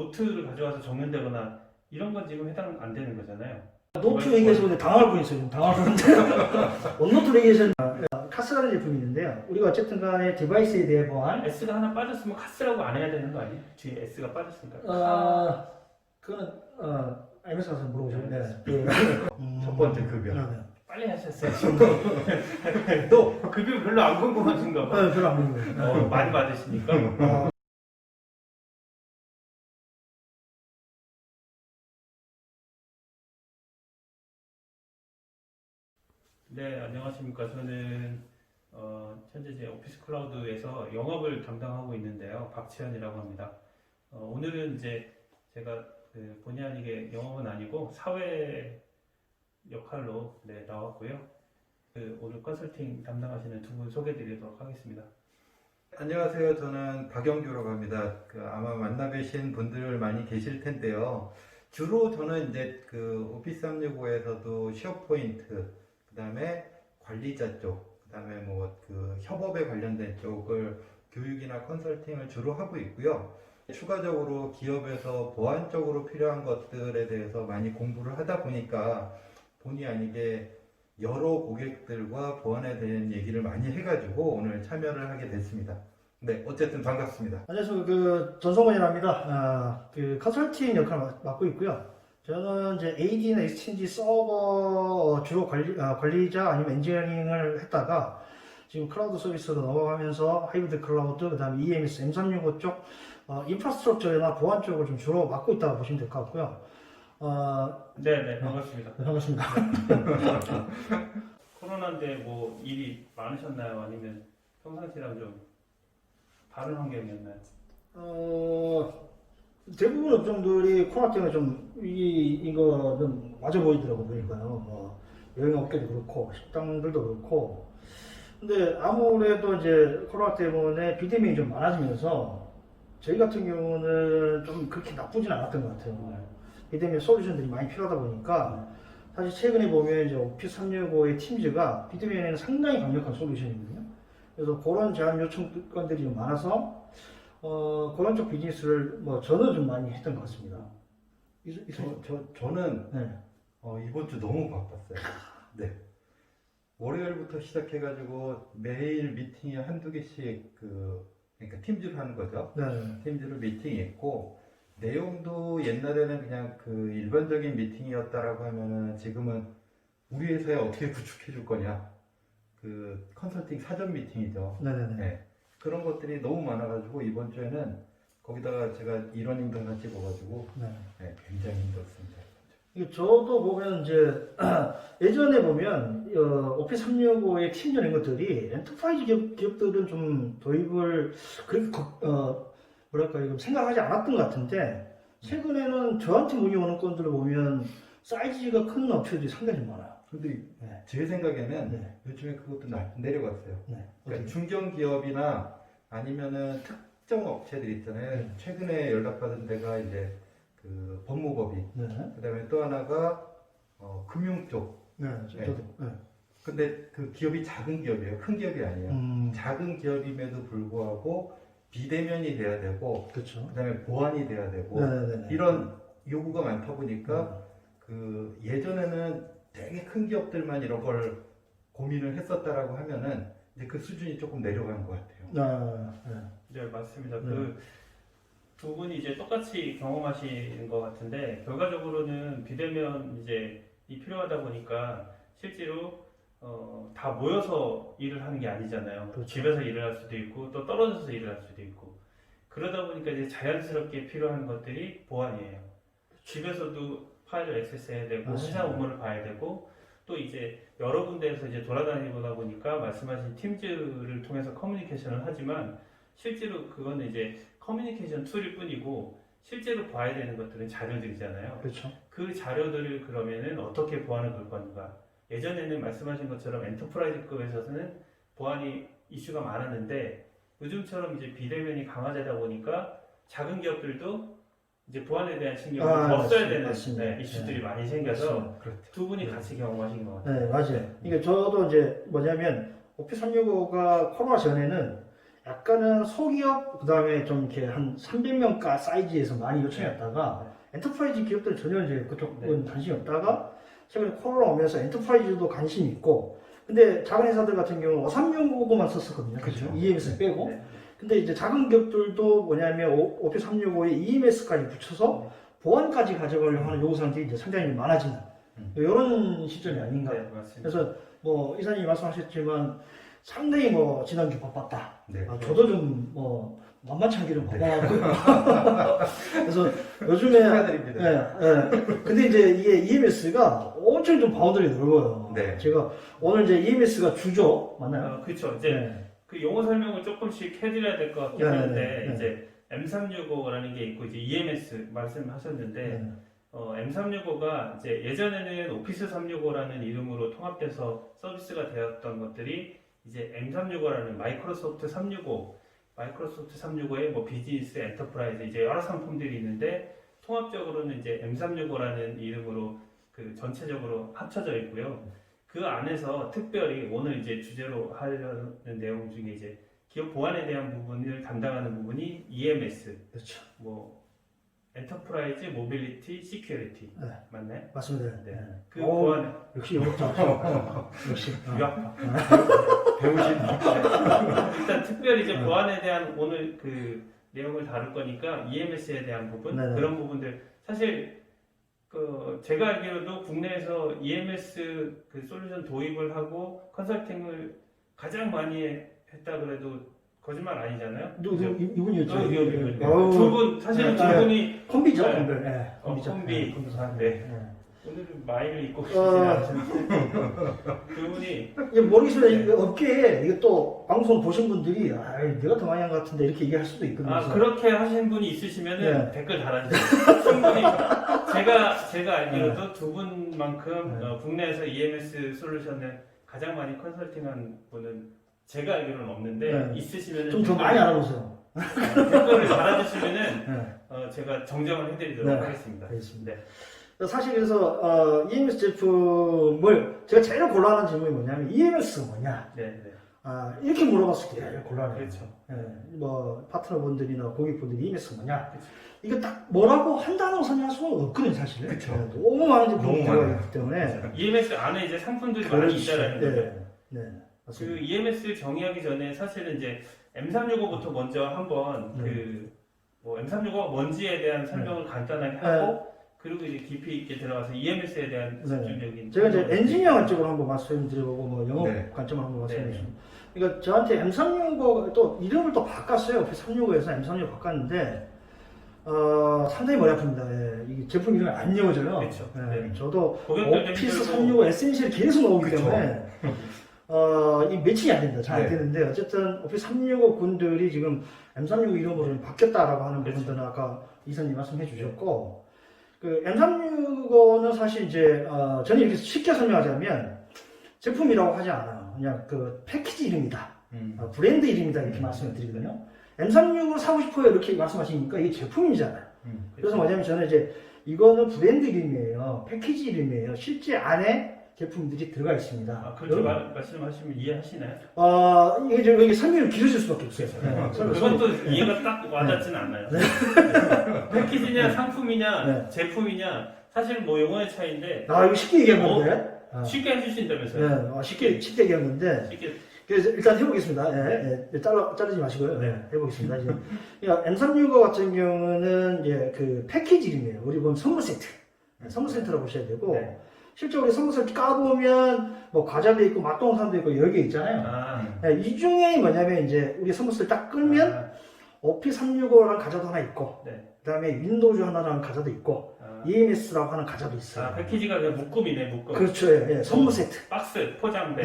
노트를 가져와서 적는다거나 이런 건 지금 해당 안 되는 거잖아요. 노트 얘기해서 당할 뻔했어요. 당할 뻔했는데 원노트 얘기해서 카스라는 제품이 있는데요. 우리가 어쨌든 간에 디바이스에 대해 보안 S가 하나 빠졌으면 카스라고 안 해야 되는 거 아니에요? 뒤에 S가 빠졌으니까. 그거는 IMS 가서 물어보셔야 돼요. 첫 번째 급여. 빨리 하셨어요. 지금. 또 급여 별로 안 궁금하신가 봐. 별로 안 궁금해요. 많이 받으시니까. 네, 안녕하십니까. 저는 현재 제 오피스 클라우드에서 영업을 담당하고 있는데요. 박지현이라고 합니다. 오늘은 이제 제가 본의 아니게 영업은 아니고 사회 역할로 나왔고요. 오늘 컨설팅 담당하시는 두 분 소개드리도록 하겠습니다. 안녕하세요. 저는 박영규라고 합니다. 아마 만나뵈신 분들 많이 계실 텐데요. 주로 저는 이제 오피스 365에서도 쉐어포인트, 그 다음에 관리자 쪽, 그 다음에 협업에 관련된 쪽을 교육이나 컨설팅을 주로 하고 있고요. 추가적으로 기업에서 보안적으로 필요한 것들에 대해서 많이 공부를 하다 보니까 본의 아니게 여러 고객들과 보안에 대한 얘기를 많이 해가지고 오늘 참여를 하게 됐습니다. 네, 어쨌든 반갑습니다. 안녕하세요. 전성원이랍니다. 컨설팅 역할을 맡고 있고요. 저는 이제 AD나 엑스체인지 서버 주로 관리자 아니면 엔지니어링을 했다가 지금 클라우드 서비스로 넘어가면서 하이브리드 클라우드, 그 다음에 EMS, M365 쪽 인프라스트럭처나 보안 쪽을 좀 주로 맡고 있다고 보시면 될 것 같고요. 네, 반갑습니다. 네, 반갑습니다. 코로나인데 뭐 일이 많으셨나요? 아니면 평상시랑 좀 다른 환경이었나요? 대부분 업종들이 코로나 때문에 좀 이거는 맞아 보이더라고 보니까요. 여행업계도 그렇고 식당들도 그렇고. 근데 아무래도 이제 코로나 때문에 비대면이 좀 많아지면서 저희 같은 경우는 좀 그렇게 나쁘진 않았던 것 같아요. 비대면 솔루션들이 많이 필요하다 보니까 사실 최근에 보면 이제 오피스 365의 팀즈가 비대면에는 상당히 강력한 솔루션이거든요. 그래서 그런 제안 요청 건들이 좀 많아서 그런 쪽 비즈니스를 저는 좀 많이 했던 것 같습니다. 저는 네. 이번 주 너무 바빴어요. 네. 월요일부터 시작해가지고 매일 미팅이 한두 개씩 그러니까 팀즈로 하는 거죠. 네. 팀즈로 미팅이 있고 내용도 옛날에는 그냥 일반적인 미팅이었다라고 하면은 지금은 우리 회사에 어떻게 구축해 줄 거냐. 컨설팅 사전 미팅이죠. 네네네. 네. 그런 것들이 너무 많아가지고 이번 주에는 거기다가 제가 일원임도 하나 찍어가지고 네, 굉장히 힘들었습니다. 저도 보면 이제 예전에 보면 오피스 365의 팀전 이런 것들이 엔터프라이즈 기업들은 좀 도입을 그렇게 뭐랄까 생각하지 않았던 것 같은데 최근에는 저한테 문의 오는 건들을 보면 사이즈가 큰 업체들이 상당히 많아요. 근데 네. 제 생각에는 네. 요즘에 그것도 내려갔어요. 네. 그러니까 중견기업이나 아니면은 특정 업체들 있잖아요. 네. 최근에 연락받은 데가 이제 법무법인, 네. 그다음에 또 하나가 금융 쪽. 네. 저도. 네. 근데 그 기업이 작은 기업이에요. 큰 기업이 아니에요. 작은 기업임에도 불구하고 비대면이 돼야 되고, 그렇죠. 그다음에 보안이 돼야 되고 네네네. 이런 요구가 많다 보니까 예전에는 되게 큰 기업들만 이런 걸 고민을 했었다라고 하면은 이제 그 수준이 조금 내려간 것 같아요. 네, 맞습니다. 두 분이 이제 똑같이 경험하시는 것 같은데 결과적으로는 비대면 이제 필요하다 보니까 실제로 다 모여서 일을 하는 게 아니잖아요. 그렇죠. 집에서 일을 할 수도 있고 또 떨어져서 일을 할 수도 있고 그러다 보니까 이제 자연스럽게 필요한 것들이 보안이에요. 집에서도 파일을 액세스해야 되고 회사 업무를 봐야 되고 또 이제 여러 군데에서 이제 돌아다니다 보니까 말씀하신 팀즈를 통해서 커뮤니케이션을 하지만 실제로 그거는 이제 커뮤니케이션 툴일 뿐이고 실제로 봐야 되는 것들은 자료들이잖아요. 그렇죠. 그 자료들을 그러면은 어떻게 보안을 걸 건가? 예전에는 말씀하신 것처럼 엔터프라이즈급에서는 보안이 이슈가 많았는데 요즘처럼 이제 비대면이 강화되다 보니까 작은 기업들도 이제 보안에 대한 신경을 더 써야 되는 이슈들이 많이 생겨서 두 분이 같이 경험하신 것 같아요. 네, 맞아요. 그러니까 저도 이제 뭐냐면 오피스 365가 코로나 전에는 약간은 소기업 그다음에 좀 이렇게 한 300명가 사이즈에서 많이 요청했다가 엔터프라이즈 기업들은 전혀 이제 그쪽은 관심이 없다가 최근에 코로나 오면서 엔터프라이즈도 관심이 있고 근데 작은 회사들 같은 경우는 365만 썼었거든요. 그렇죠. EMS 빼고. 네. 근데 이제 작은 기업들도 뭐냐면 오피스 365에 EMS까지 붙여서 보안까지 가져가려고 하는 요구사항들이 이제 상당히 많아지는 이런 시점이 아닌가. 네, 맞습니다. 그래서 뭐 이사님이 말씀하셨지만 상당히 뭐 지난주 바빴다. 네. 저도 좀 뭐 만만치 않게 좀 바빠가지고 그래서 요즘에 축하드립니다. 근데 이제 이게 EMS가 엄청 좀 바운더리 넓어요. 네. 제가 오늘 이제 EMS가 주죠, 맞나요? 그렇죠. 이제 네. 그 용어 설명을 조금씩 해드려야 될 것 같긴 네, 한데 네. 이제 M365라는 게 있고 이제 EMS 말씀하셨는데 네. M365가 이제 예전에는 오피스 365라는 이름으로 통합돼서 서비스가 되었던 것들이 이제 M365라는 마이크로소프트 365의 뭐 비즈니스, 엔터프라이즈 이제 여러 상품들이 있는데 통합적으로는 이제 M365라는 이름으로 그 전체적으로 합쳐져 있고요. 그 안에서 특별히 오늘 이제 주제로 하려는 내용 중에 이제 기업 보안에 대한 부분을 담당하는 부분이 EMS, 그렇죠. 뭐 엔터프라이즈, 모빌리티, 시큐리티 네. 맞나요? 맞습니다. 네. 네. 그 보안 역시 영업자. 역시. 유학파. 배우신 일단 특별히 이제 보안에 대한 오늘 그 내용을 다룰 거니까 EMS에 대한 부분 네네. 그런 부분들 사실 그 제가 알기로도 국내에서 EMS 그 솔루션 도입을 하고 컨설팅을 가장 많이 했다 그래도 거짓말 아니잖아요. 이분이었죠. 두 분 사실은 두 분이 콤비죠, 네. 콤비. 네. 콤비죠. 콤비. 네. 오늘은 마이를 입고 계시지 않으셨는데 두 분이 이게 모르겠습니다. 이 업계에 이게 또 방송 보신 분들이 내가 더 많이 한 것 같은데 이렇게 얘기할 수도 있거든요. 아 그래서 그렇게 하신 분이 있으시면은 네. 댓글 달아주세요. 충분히 제가 알기로도 두 분만큼 네. 국내에서 EMS 솔루션을 가장 많이 컨설팅한 분은 제가 알기로는 없는데 네. 있으시면은 좀 더 많이 알아보세요. 댓글을 달아주시면은 네. 제가 정정을 해드리도록 네. 하겠습니다. 알겠습니다. 네. 사실 그래서 EMS 제품을 제가 제일 곤란한 질문이 뭐냐면 EMS가 뭐냐? 네, 네. 이렇게 물어봤을 때 제일 곤란해요. 그렇죠. 뭐 파트너분들이나 고객분들이 EMS가 뭐냐? 그렇죠. 이거 딱 뭐라고 한 단어로 설명할 수는 없거든요, 사실. 그쵸. 너무 많은 너무 제품이 많아요. 들어가 있기 때문에. EMS 안에 이제 상품들이 많이 있다라는 거죠. 네, 그 맞습니다. EMS 정의하기 전에 사실은 이제 M365부터 먼저 한번 뭐 M365가 뭔지에 대한 설명을 간단하게 하고 그리고 이제 깊이 있게 들어가서 EMS에 대한 집중적인 제가 이제 엔지니어 관점으로 한번 말씀드려보고 뭐 영업 네. 관점으로 한번 네. 말씀드리겠습니다. 그러니까 저한테 M365 또 이름을 또 바꿨어요. 365에서 M365 바꿨는데 상당히 머리 아픕니다. 예. 이 제품 이름이 안 외워져요. 그렇죠. 예. 네. 저도 고객들도 오피스 힘들고. 365 에센셜이 계속 나오기 그쵸. 때문에 이 매칭이 안 됩니다. 잘 안 네. 되는데 어쨌든 오피스 365 군들이 지금 M365 이름으로 좀 바뀌었다라고 하는 그렇죠. 부분들은 아까 이사님 말씀해 주셨고 그 M365는 사실 이제 저는 이렇게 쉽게 설명하자면 제품이라고 하지 않아요. 그냥 그 패키지 이름이다. 브랜드 이름이다 이렇게 말씀을 드리거든요. M365를 사고 싶어요 이렇게 말씀하시니까 이게 제품이잖아요. 그래서 뭐냐면 저는 이제 이거는 브랜드 이름이에요. 패키지 이름이에요. 실제 안에 제품들이 들어가 있습니다. 그렇게 말씀하시면 이해하시나요? 이게 저 여기 설명을 길어질 수밖에 없어요. 그것도 이해가 딱 와닿지는 않아요. 패키지냐 상품이냐 제품이냐 사실 뭐 용어의 차이인데 이거 쉽게 얘기한 건데. 쉽게 해주신다면서요? 쉽게 얘기한 건데. 쉽게 그래서 일단 해보겠습니다. 자르지 마시고요. 해보겠습니다. 이제 M365 같은 경우는 이제 그 패키지 이름이에요. 우리 보면 선물 세트. 선물 세트라고 보셔야 되고. 네. 실제 우리 선물 세트 까보면 뭐 과자도 있고 맛동산도 있고 여러 개 있잖아요. 이 중에 뭐냐면 이제 우리 선물 세트 딱 끌면 오피스 365라는 과자도 하나 있고, 그 다음에 윈도우즈 하나라는 과자도 있고, EMS라고 하는 과자도 있어요. 패키지가 그냥 묶음이네, 묶음. 그렇죠. 선물 세트. 박스, 포장배.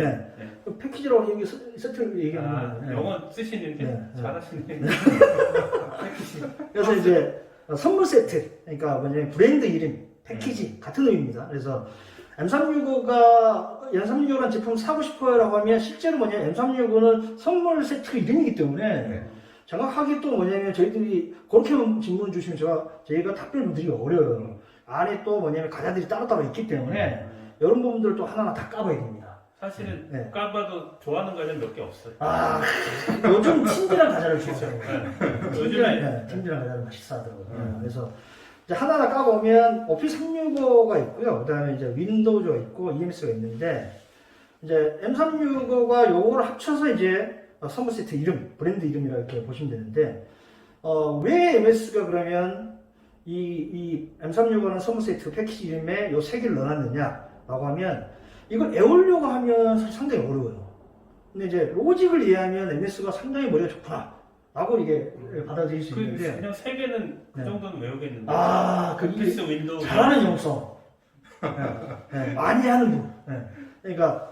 그 패키지라고 여기 세트를 얘기하는 거예요. 영어 쓰시는데 잘하시네. 패키지. 그래서 이제 선물 세트, 그러니까 뭐냐면 브랜드 이름, 패키지 같은 의미입니다. 그래서 M365가 M365라는 제품 사고 싶어요라고 하면 실제로 뭐냐면 M365는 선물 세트 이름이기 때문에 정확하게 또 뭐냐면 저희들이 그렇게 질문 주시면 저희가 답변을 드리기 어려워요. 안에 또 뭐냐면 과자들이 따로따로 있기 때문에 이런 부분들을 또 하나하나 다 까봐야 됩니다. 사실은 네. 까봐도 좋아하는 과자는 몇 개 없어요. 아, 요즘 팀이랑 과자를 좋아해요. 네. 팀이랑, 네, 팀이랑 과자를 맛있어 하더라고요. 그래서 이제 하나하나 까보면 오피스 365가 있고요. 그 다음에 이제 윈도우즈가 있고 EMS가 있는데, 이제 M365가 요거를 합쳐서 이제 서머세트 이름, 브랜드 이름이라 이렇게 보시면 되는데, 왜 MS가 그러면 이 M365라는 서머세트 패키지 이름에 요 세 개를 넣어놨느냐라고 하면, 이걸 애월려고 하면 사실 상당히 어려워요. 근데 이제 로직을 이해하면 MS가 상당히 머리가 좋구나. 라고 이게 받아들일 수 있는데. 그냥 세 개는 그 네. 정도는 외우겠는데. 아, 그 오피스 윈도우. 잘하는 영성. 네, 많이 하는 분. 네. 그러니까,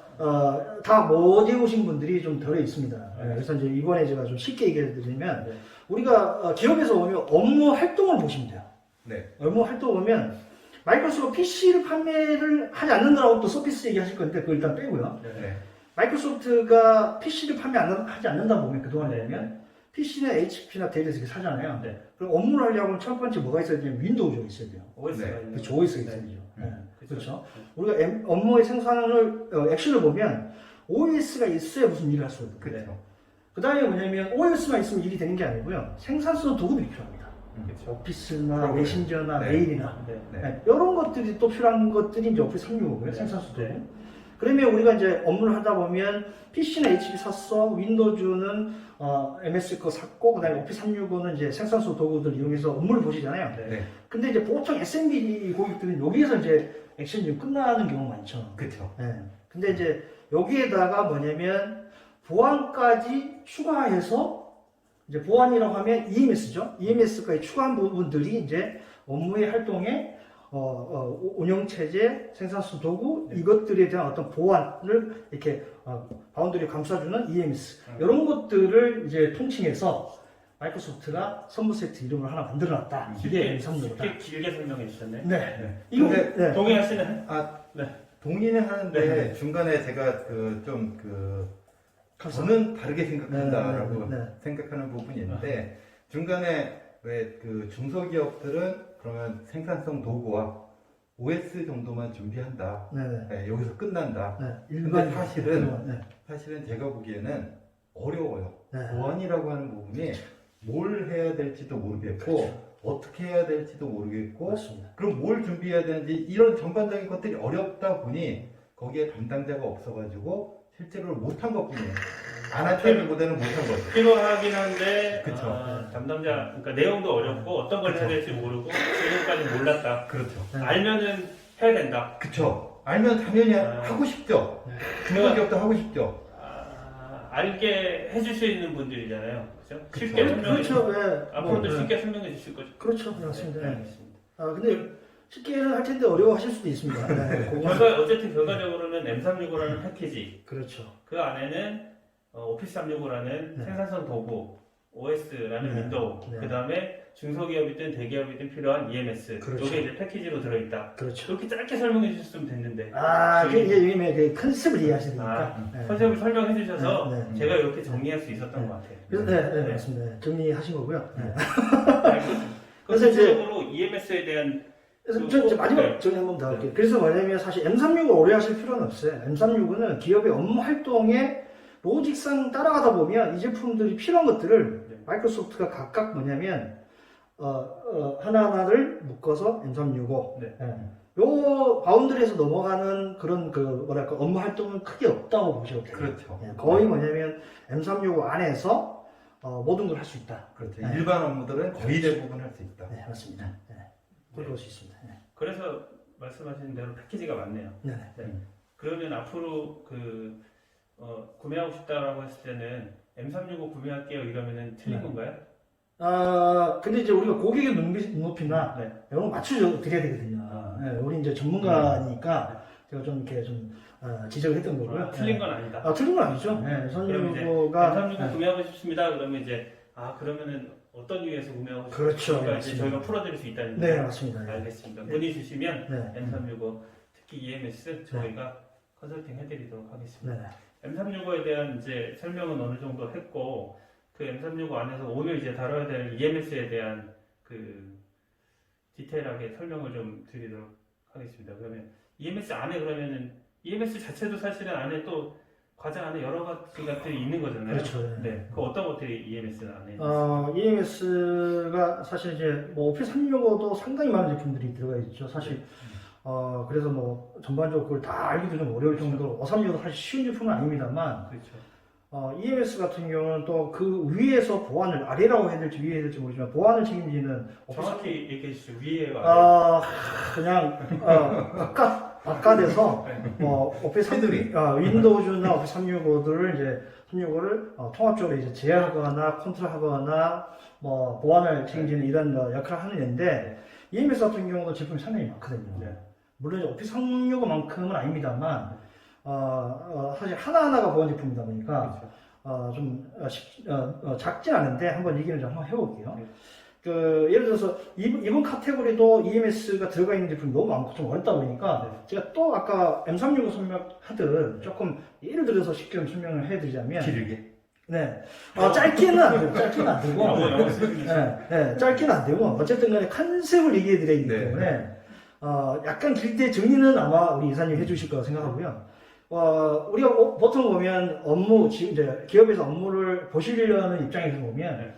다 못 외우신 분들이 좀 덜어 있습니다. 네, 그래서 이제 이번에 제가 좀 쉽게 얘기해 드리면, 네. 우리가 기업에서 오면 업무 활동을 보시면 돼요. 네. 업무 활동 보면, 마이크로소프트 PC를 판매를 하지 않는다라고 또 서피스 얘기하실 건데, 그거 일단 빼고요. 네. 마이크로소프트가 PC를 판매하지 않는다 보면 그동안 네. 보면 PC나 HP나 델에서 이렇게 사잖아요. 네. 그럼 업무를 하려면 첫 번째 뭐가 있어야 되냐면 윈도우즈가 있어야 돼요. OS가 네. 있는 그렇죠. OS가 네. 있어야 되죠. 네. 그렇죠. 우리가 업무의 생산을 액션을 보면 OS가 있어야 무슨 일을 할 수 있거든요. 그렇죠. 그 다음에 뭐냐면 OS만 있으면 일이 되는 게 아니고요. 생산성 도구들이 필요합니다. 그렇죠. 오피스나 프로그램. 메신저나 네. 메일이나 네. 네. 이런 것들이 또 필요한 것들이 이제 오피스 365고요. 네. 생산성 도구. 네. 그러면 우리가 이제 업무를 하다 보면 PC는 HP 샀어, 윈도우즈는 MS 거 샀고, 그다음에 오피스 365는 이제 생산성 도구들 이용해서 업무를 보시잖아요. 네. 네. 근데 이제 보통 SMB 고객들은 여기에서 이제 액션이 좀 끝나는 경우가 많죠. 그렇죠. 예. 근데 이제 여기에다가 뭐냐면 보안까지 추가해서 이제 보안이라고 하면 EMS죠. EMS까지 추가한 부분들이 이제 업무의 활동에 운영체제, 생산성 도구 네. 이것들에 대한 어떤 보안을 이렇게 바운더리 감싸주는 EMS 이런 것들을 이제 통칭해서 마이크로소프트가 선물 세트 이름을 하나 만들어놨다. 이게 M365다. 쉽게 길게 설명해 주셨네. 네. 네. 이거 근데 네. 동의하시나요? 동의는 하는데 네. 중간에 제가 저는 다르게 생각한다라고 네, 네, 네. 생각하는 부분이 있는데 중간에 왜 그 중소기업들은 그러면 생산성 도구와 OS 정도만 준비한다. 네. 네. 네, 여기서 끝난다. 네. 근데 사실은 네. 사실은 제가 보기에는 어려워요. 네. 보안이라고 하는 부분이 뭘 해야 될지도 모르겠고 그렇죠. 어떻게 해야 될지도 모르겠고 맞습니다. 그럼 뭘 준비해야 되는지 이런 전반적인 것들이 어렵다 보니 거기에 담당자가 없어가지고 실제로 못한 것뿐이에요. 안 했다기보다는 못한 거죠. 필요하긴 한데 그쵸. 담당자 그러니까 내용도 어렵고 어떤 걸 해야 될지 모르고 지금까지 몰랐다. 그렇죠. 네. 알면은 해야 된다. 그쵸. 알면 당연히 아. 하고 싶죠. 네. 중소기업도 하고 싶죠. 알게 해줄 수 있는 분들이잖아요. 그렇죠? 그쵸. 쉽게 설명해 그렇죠. 주실 네. 앞으로도 네. 쉽게 설명해 주실 거죠. 그렇죠. 네, 맞습니다. 네, 네. 알겠습니다. 근데 쉽게는 할 텐데 어려워하실 수도 있습니다. 네. 그건- 어쨌든 결과적으로는 M365라는 패키지 그렇죠. 그 안에는 오피스 365라는 네. 생산성 도구 OS라는 네. 윈도우 네. 그 다음에 중소기업이든 대기업이든 필요한 EMS 그렇죠. 이게 이제 패키지로 들어있다. 그렇죠. 이렇게 짧게 설명해 주셨으면 됐는데 그게 이제 요즘에 그 컨셉을 이해하시니까. 네. 컨셉을 설명해 주셔서 네, 네. 제가 이렇게 정리할 수 있었던 네. 것 같아요. 그래서 네, 네. 맞습니다. 네. 정리하신 거고요. 네. 그래서 그래서 이제- 구체적으로 EMS에 대한 그래서 그 저 마지막 네. 정리 한번 더 할게요. 그래서 뭐냐면 사실 M365 오래 하실 필요는 없어요. M365는 기업의 업무 활동에 로직상 따라가다 보면 이 제품들이 필요한 것들을 네. 마이크로소프트가 각각 뭐냐면 하나하나를 묶어서 M365 네. 요 바운드리에서 넘어가는 그런 뭐랄까 업무 활동은 크게 없다고 보셔도 돼요. 그렇죠. 거의 뭐냐면 M365 안에서 모든 걸 할 수 있다. 그렇죠. 네. 일반 업무들은 거의 대부분 할 수 있다. 네, 맞습니다. 네. 그렇게 볼 수 있습니다. 네. 그래서 말씀하신 대로 패키지가 많네요. 네. 그러면 앞으로 구매하고 싶다라고 했을 때는 M365 구매할게요 이러면은 틀린 네. 건가요? 근데 이제 우리가 고객의 눈높이나 네. 이런 거 맞춰 드려야 되거든요. 네, 우리 이제 전문가니까 제가 좀 이렇게 좀 지적을 했던 거고요. 틀린 건 아니다. 틀린 건 아니죠. 그럼 이제 선유가 M365 구매하고 싶습니다. 그러면 이제 그러면은 어떤 이유에서 구매하고 싶습니까? 그렇죠. 이제 맞습니다. 저희가 풀어드릴 수 있다는 네, 거죠? 맞습니다. 네. 알겠습니다. 문의 주시면 네. M365 특히 EMS 저희가 컨설팅 해드리도록 하겠습니다. 네. M365에 대한 이제 설명은 어느 정도 했고 그 M365 안에서 오늘 이제 다뤄야 될 EMS에 대한 그 디테일하게 설명을 좀 드리도록 하겠습니다. 그러면 EMS 안에 그러면은 EMS 자체도 사실은 안에 또 과정 안에 여러 가지 것들이 있는 거잖아요. 그렇죠. 네. 그 어떤 것들이 EMS 안에? EMS가 사실 이제 뭐 오피스 365도 상당히 많은 제품들이 들어가 있죠. 사실 그래서 뭐 전반적으로 그걸 다 알기도 좀 어려울 정도로 536도 사실 쉬운 제품은 아닙니다만 그렇죠. EMS 같은 경우는 또 그 위에서 보안을 아래라고 해야 될지 위에 해야 될지 모르지만 보안을 책임지는 정확히 얘기해 주시죠. 위에가 그냥 바깥에서 오피스 윈도우즈나 오피스 365들을 이제 365를 통합적으로 이제 제어하거나 컨트롤하거나 뭐 보안을 책임지는 이런 역할을 하는 애인데 EMS 같은 경우도 제품이 상당히 많거든요. 네. 물론 이제 오피스 365만큼은 아닙니다만 사실 하나하나가 보안 제품이다 보니까 좀 작진 않은데 한번 얘기를 좀 한번 해볼게요. 네. 예를 들어서 이번 카테고리도 EMS가 들어가 있는 제품이 너무 많고 좀 어렵다 보니까 제가 또 아까 M365 설명하듯 조금 예를 들어서 쉽게 좀 설명을 해드리자면 길게. 네. 짧게는 안 되고, 짧게는 안 되고, 영어 쓰는 짧게는 안 되고, 어쨌든 간에 컨셉을 얘기해 드려야 되기 때문에, 약간 길 때 정리는 아마 우리 이사님 해주실 거라고 생각하고요. 우리가 보통 보면 지금 이제 기업에서 업무를 보시려는 입장에서 보면,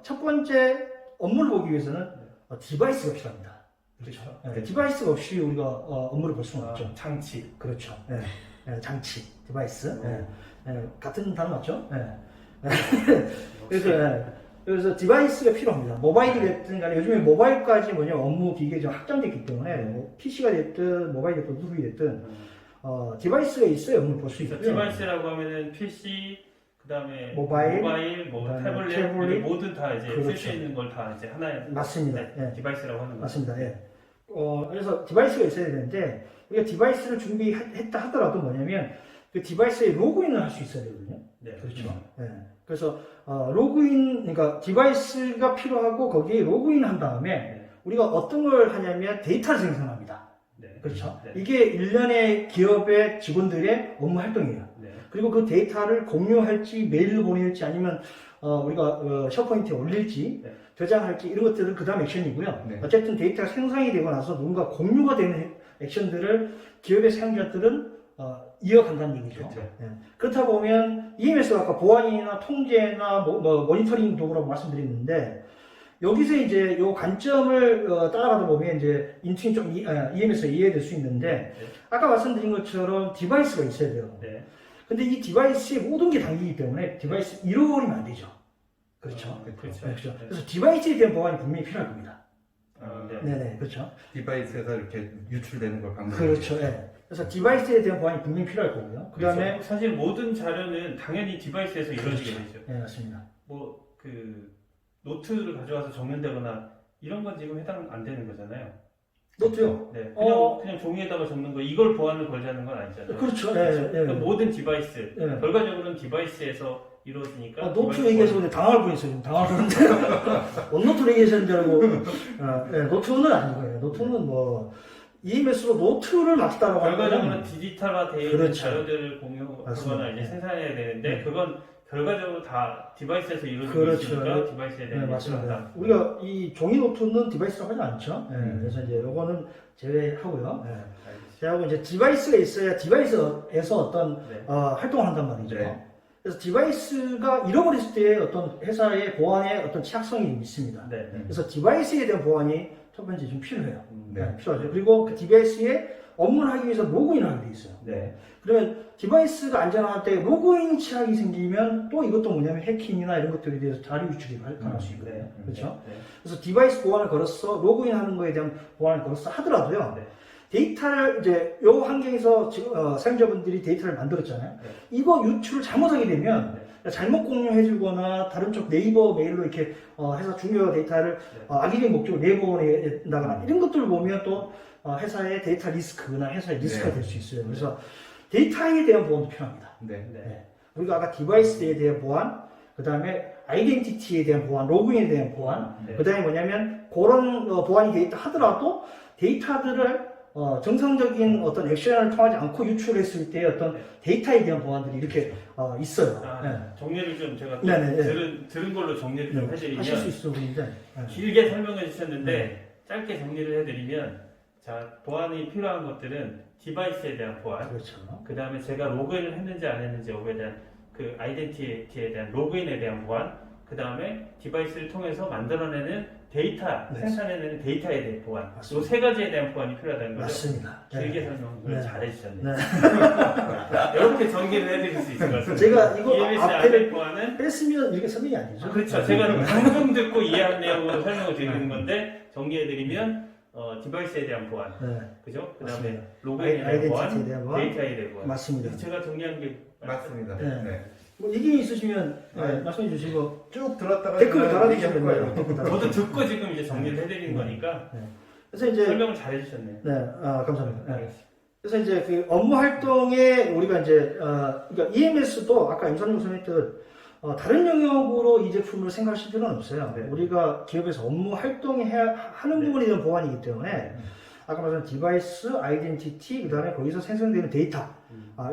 첫 번째 업무를 보기 위해서는 디바이스가 필요합니다. 그렇죠. 네, 디바이스가 없이 우리가 업무를 볼 수는 없죠. 장치. 그렇죠. 장치, 디바이스. 같은 단어 맞죠? 그래서 디바이스가 필요합니다. 모바일이 됐든 간에 요즘에 모바일까지 업무 기계가 좀 확장됐기 때문에 뭐 PC가 됐든 모바일이 됐든 노트북이 됐든 디바이스가 있어야 업무를 볼 수 있고요. 디바이스라고 하면은 PC, 그다음에 모바일, 뭐 그다음에 태블릿 모든 다 이제 쓸 수 그렇죠. 있는 걸 다 이제 하나의 맞습니다. 디바이스라고 하는 거죠. 맞습니다. 그래서 디바이스가 있어야 되는데 우리가 디바이스를 준비했다 하더라도 뭐냐면 그 디바이스에 로그인을 할 수 있어야 되거든요. 네. 그렇죠. 그래서 그러니까 디바이스가 필요하고 거기에 로그인 한 다음에 우리가 어떤 걸 하냐면 데이터를 생성합니다. 네. 그렇죠. 네. 이게 일련의 기업의 직원들의 업무 활동이에요. 네. 그리고 그 데이터를 공유할지 메일로 보낼지 아니면 우리가 셔포인트에 올릴지 네. 저장할지 이런 것들은 그 다음 액션이고요. 네. 어쨌든 데이터가 생성이 되고 나서 누군가 공유가 되는 액션들을 기업의 사용자들은 이어간다는 얘기죠. 그렇죠. 그렇다 보면 EMS가 아까 보안이나 통제나 모니터링 도구라고 말씀드렸는데 여기서 이제 요 관점을 따라가다 보면 이제 인칭이 좀 EMS가 이해될 수 있는데 아까 말씀드린 것처럼 디바이스가 있어야 돼요. 네. 근데 이 디바이스에 모든 게 담기기 때문에 디바이스 잃어버리면 안 되죠. 그렇죠. 그렇죠. 그렇죠. 그래서 디바이스에 대한 보안이 분명히 필요할 겁니다. 네. 네네, 그렇죠. 디바이스에서 이렇게 유출되는 걸 방지하는 그렇죠. 그래서 디바이스에 대한 보안이 분명히 필요할 거고요. 그 다음에 그렇죠. 사실 모든 자료는 당연히 디바이스에서 이루어지게 되죠. 네, 맞습니다. 뭐 그 노트를 가져와서 적는다거나 이런 건 지금 해당 안 되는 거잖아요. 노트요? 네. 그냥 종이에다가 적는 거 이걸 보안을 걸자는 건 아니잖아요. 그렇죠. 그러니까 모든 디바이스 네. 결과적으로는 디바이스에서 이루어지니까. 노트 디바이스 얘기해서 근데 당할 뻔했어요. 지금 당황하는데 원노트 얘기하시는 줄 알고 노트는 아니고요. 노트는 뭐 EMS로 노트를 맡기다라고 결과적으로는 디지털화되어 있는 그렇죠. 자료들을 공유하거나 맞습니다. 이제 생산해야 되는데 네. 그건 결과적으로 다 디바이스에서 이루어지고 그렇죠. 있으니까 디바이스에 대한 맞습니다. 우리가 이 종이 노트는 디바이스라고 하지 않죠. 그래서 이제 요거는 제외하고요. 제하고 이제 디바이스가 있어야 디바이스에서 어떤 활동을 한단 말이죠. 네. 그래서 디바이스가 잃어버렸을 때 어떤 회사의 보안에 어떤 취약성이 있습니다. 네. 그래서 디바이스에 대한 보안이 첫 번째 좀 필요해요. 네. 필요하죠. 그리고 그 디바이스에 업무를 하기 위해서 로그인을 하게 돼 있어요. 네. 그러면 디바이스가 안전할 때 로그인 취약이 생기면 또 이것도 뭐냐면 해킹이나 이런 것들에 대해서 자료 유출이 가능할 수 있거든요. 그렇죠? 네. 그래서 디바이스 보안을 걸었어, 로그인하는 거에 대한 보안을 걸었어 하더라도요. 네. 데이터를 이제 요 환경에서 지금 사용자분들이 데이터를 만들었잖아요. 네. 이거 유출을 잘못하게 되면 잘못 공유해주거나 다른 쪽 네이버 메일로 이렇게 회사 중요 데이터를 악의적인 목적으로 내보낸다거나 이런 것들을 보면 또 회사의 데이터 리스크나 회사의 리스크가 될 수 있어요. 그래서 데이터에 대한 보안도 필요합니다. 네. 우리가 아까 디바이스에 대한 보안, 그 다음에 아이덴티티에 대한 보안, 로그인에 대한 보안, 네. 그 다음에 뭐냐면 그런 보안이 돼 있다 하더라도 데이터들을 정상적인 어떤 액션을 통하지 않고 유출했을 때 어떤 데이터에 대한 보안들이 이렇게 있어요. 정리를 좀 제가 들은 걸로 정리를 좀 하실 수 해드리면 있어 보이는데 길게 설명해 주셨는데 짧게 정리를 해드리면 자, 보안이 필요한 것들은 디바이스에 대한 보안, 그렇죠. 그 다음에 제가 로그인을 했는지 안 했는지 여기에 대한 그 아이덴티티에 대한 로그인에 대한 보안, 그 다음에 디바이스를 통해서 만들어내는 데이터, 네. 생산해내는 데이터에 대한 보안, 이 맞습니다. 세 가지에 대한 보안이 필요하다는 거죠. 맞습니다. 길게 설명을 네. 잘해주셨네요. 네. 이렇게 전개를 해드릴 수 있을 것 같습니다. 제가 이거 EMS 앞에를 안의 보안은 뺐으면 이렇게 설명이 아니죠. 그렇죠. 제가 방송 듣고 이해한 내용으로 설명을 드리는 건데 정리해드리면 디바이스에 대한 보안, 네. 그죠? 그 다음에 맞습니다. 로그인에 대한 아이덴티티에 보안, 대한 보안. 데이터에 대한 보안. 맞습니다. 제가 정리한 게 맞습니다. 네. 네. 뭐 이게 있으시면 네. 말씀해 주시고 쭉 들었다가 댓글 저는 달아주시면 얘기할 거예요. 돼요. 댓글 달아주시면. 저도 듣고 지금 이제 정리를 해드리는 거니까 그래서 이제 설명을 잘해주셨네요. 네, 감사합니다. 네. 알겠습니다. 그래서 이제 그 업무 활동에 우리가 이제 그러니까 EMS도 아까 임선영 선생님 했듯 다른 영역으로 이 제품을 생각하실 필요는 없어요. 네. 우리가 기업에서 업무 하는 네. 부분에 대한 보안이기 때문에 아까 말한 디바이스, 아이덴티티, 그 다음에 거기서 생성되는 데이터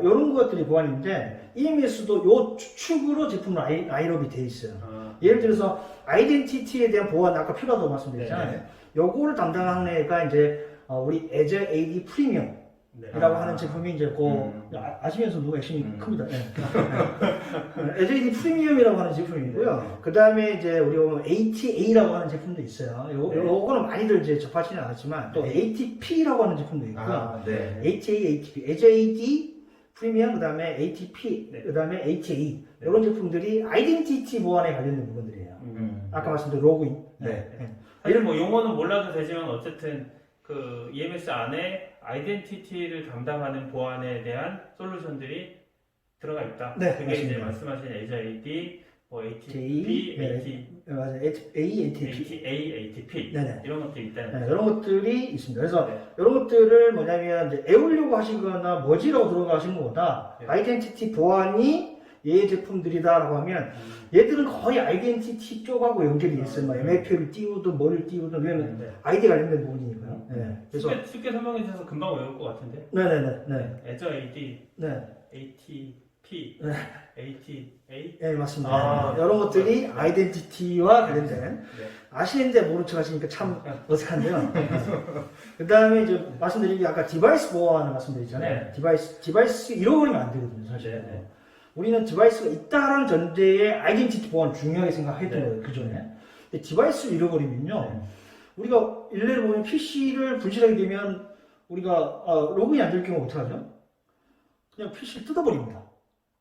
이런 것들이 보안인데 EMS도 요 추측으로 제품은 라인업이 돼 있어요. 예를 들어서 아이덴티티에 대한 보안 아까 필요하다고 말씀드렸잖아요. 네. 요거를 담당하는 애가 이제 우리 Azure AD 프리미엄 네. 이라고 하는 제품이 이제 아시면서 누가 액션이 큽니다. Azure AD 프리미엄이라고 하는 제품이고요. 그 다음에 이제 우리가 ATA라고 하는 제품도 있어요. 요거는 많이들 이제 접하지는 않았지만 또 ATP라고 하는 제품도 있고요. 아, 네. ATA, ATP, Azure AD 프리미엄, 그 다음에 ATP, 네. 그 다음에 ATA 이런 제품들이 아이덴티티 보안에 관련된 부분들이에요. 아까 말씀드린 로그인. 네. 사실 뭐 용어는 몰라도 되지만 어쨌든 그 EMS 안에 아이덴티티를 담당하는 보안에 대한 솔루션들이 들어가 있다. 네, 그게 이제 맞습니다. 말씀하신 Azure AD, 뭐 ATP, 네, 맞아요. ATP. ATP 네네. 이런 것들이 있다는 네, 거죠. 이런 것들이 있습니다. 그래서 네. 이런 것들을 뭐냐면 이제 애우려고 하시거나 뭐지라고 들어가시는 것보다 네. 아이덴티티 보안이 얘 제품들이다라고 하면 얘들은 거의 아이덴티티 쪽하고 연결이 있어요. 뭐 MAP를 띄우든 뭐를 띄우든 왜냐면 네. 아이디 관련된 부분이니까요. 네. 그래서 쉽게 설명해 주셔서 금방 외울 것 같은데. 네네네. 네. Azure AD, 네. ATP, 네. ATA. 네, 맞습니다. 아, 이런 것들이 아이덴티티와 관련된 네. 아시는데 모른 척 하시니까 참 어색한데요. 그 다음에 이제 말씀드린 게 아까 디바이스 보안을 말씀드렸잖아요. 네. 디바이스 잃어버리면 안 되거든요, 사실. 네, 네. 우리는 디바이스가 있다라는 전제에 아이덴티티 보안 중요하게 생각했던 네. 거예요, 그 전에. 근데 디바이스를 잃어버리면요, 네. 우리가 일례를 보면 PC를 분실하게 되면 우리가 로그인이 안 될 경우 어떻게 하죠? 그냥 PC를 뜯어버립니다.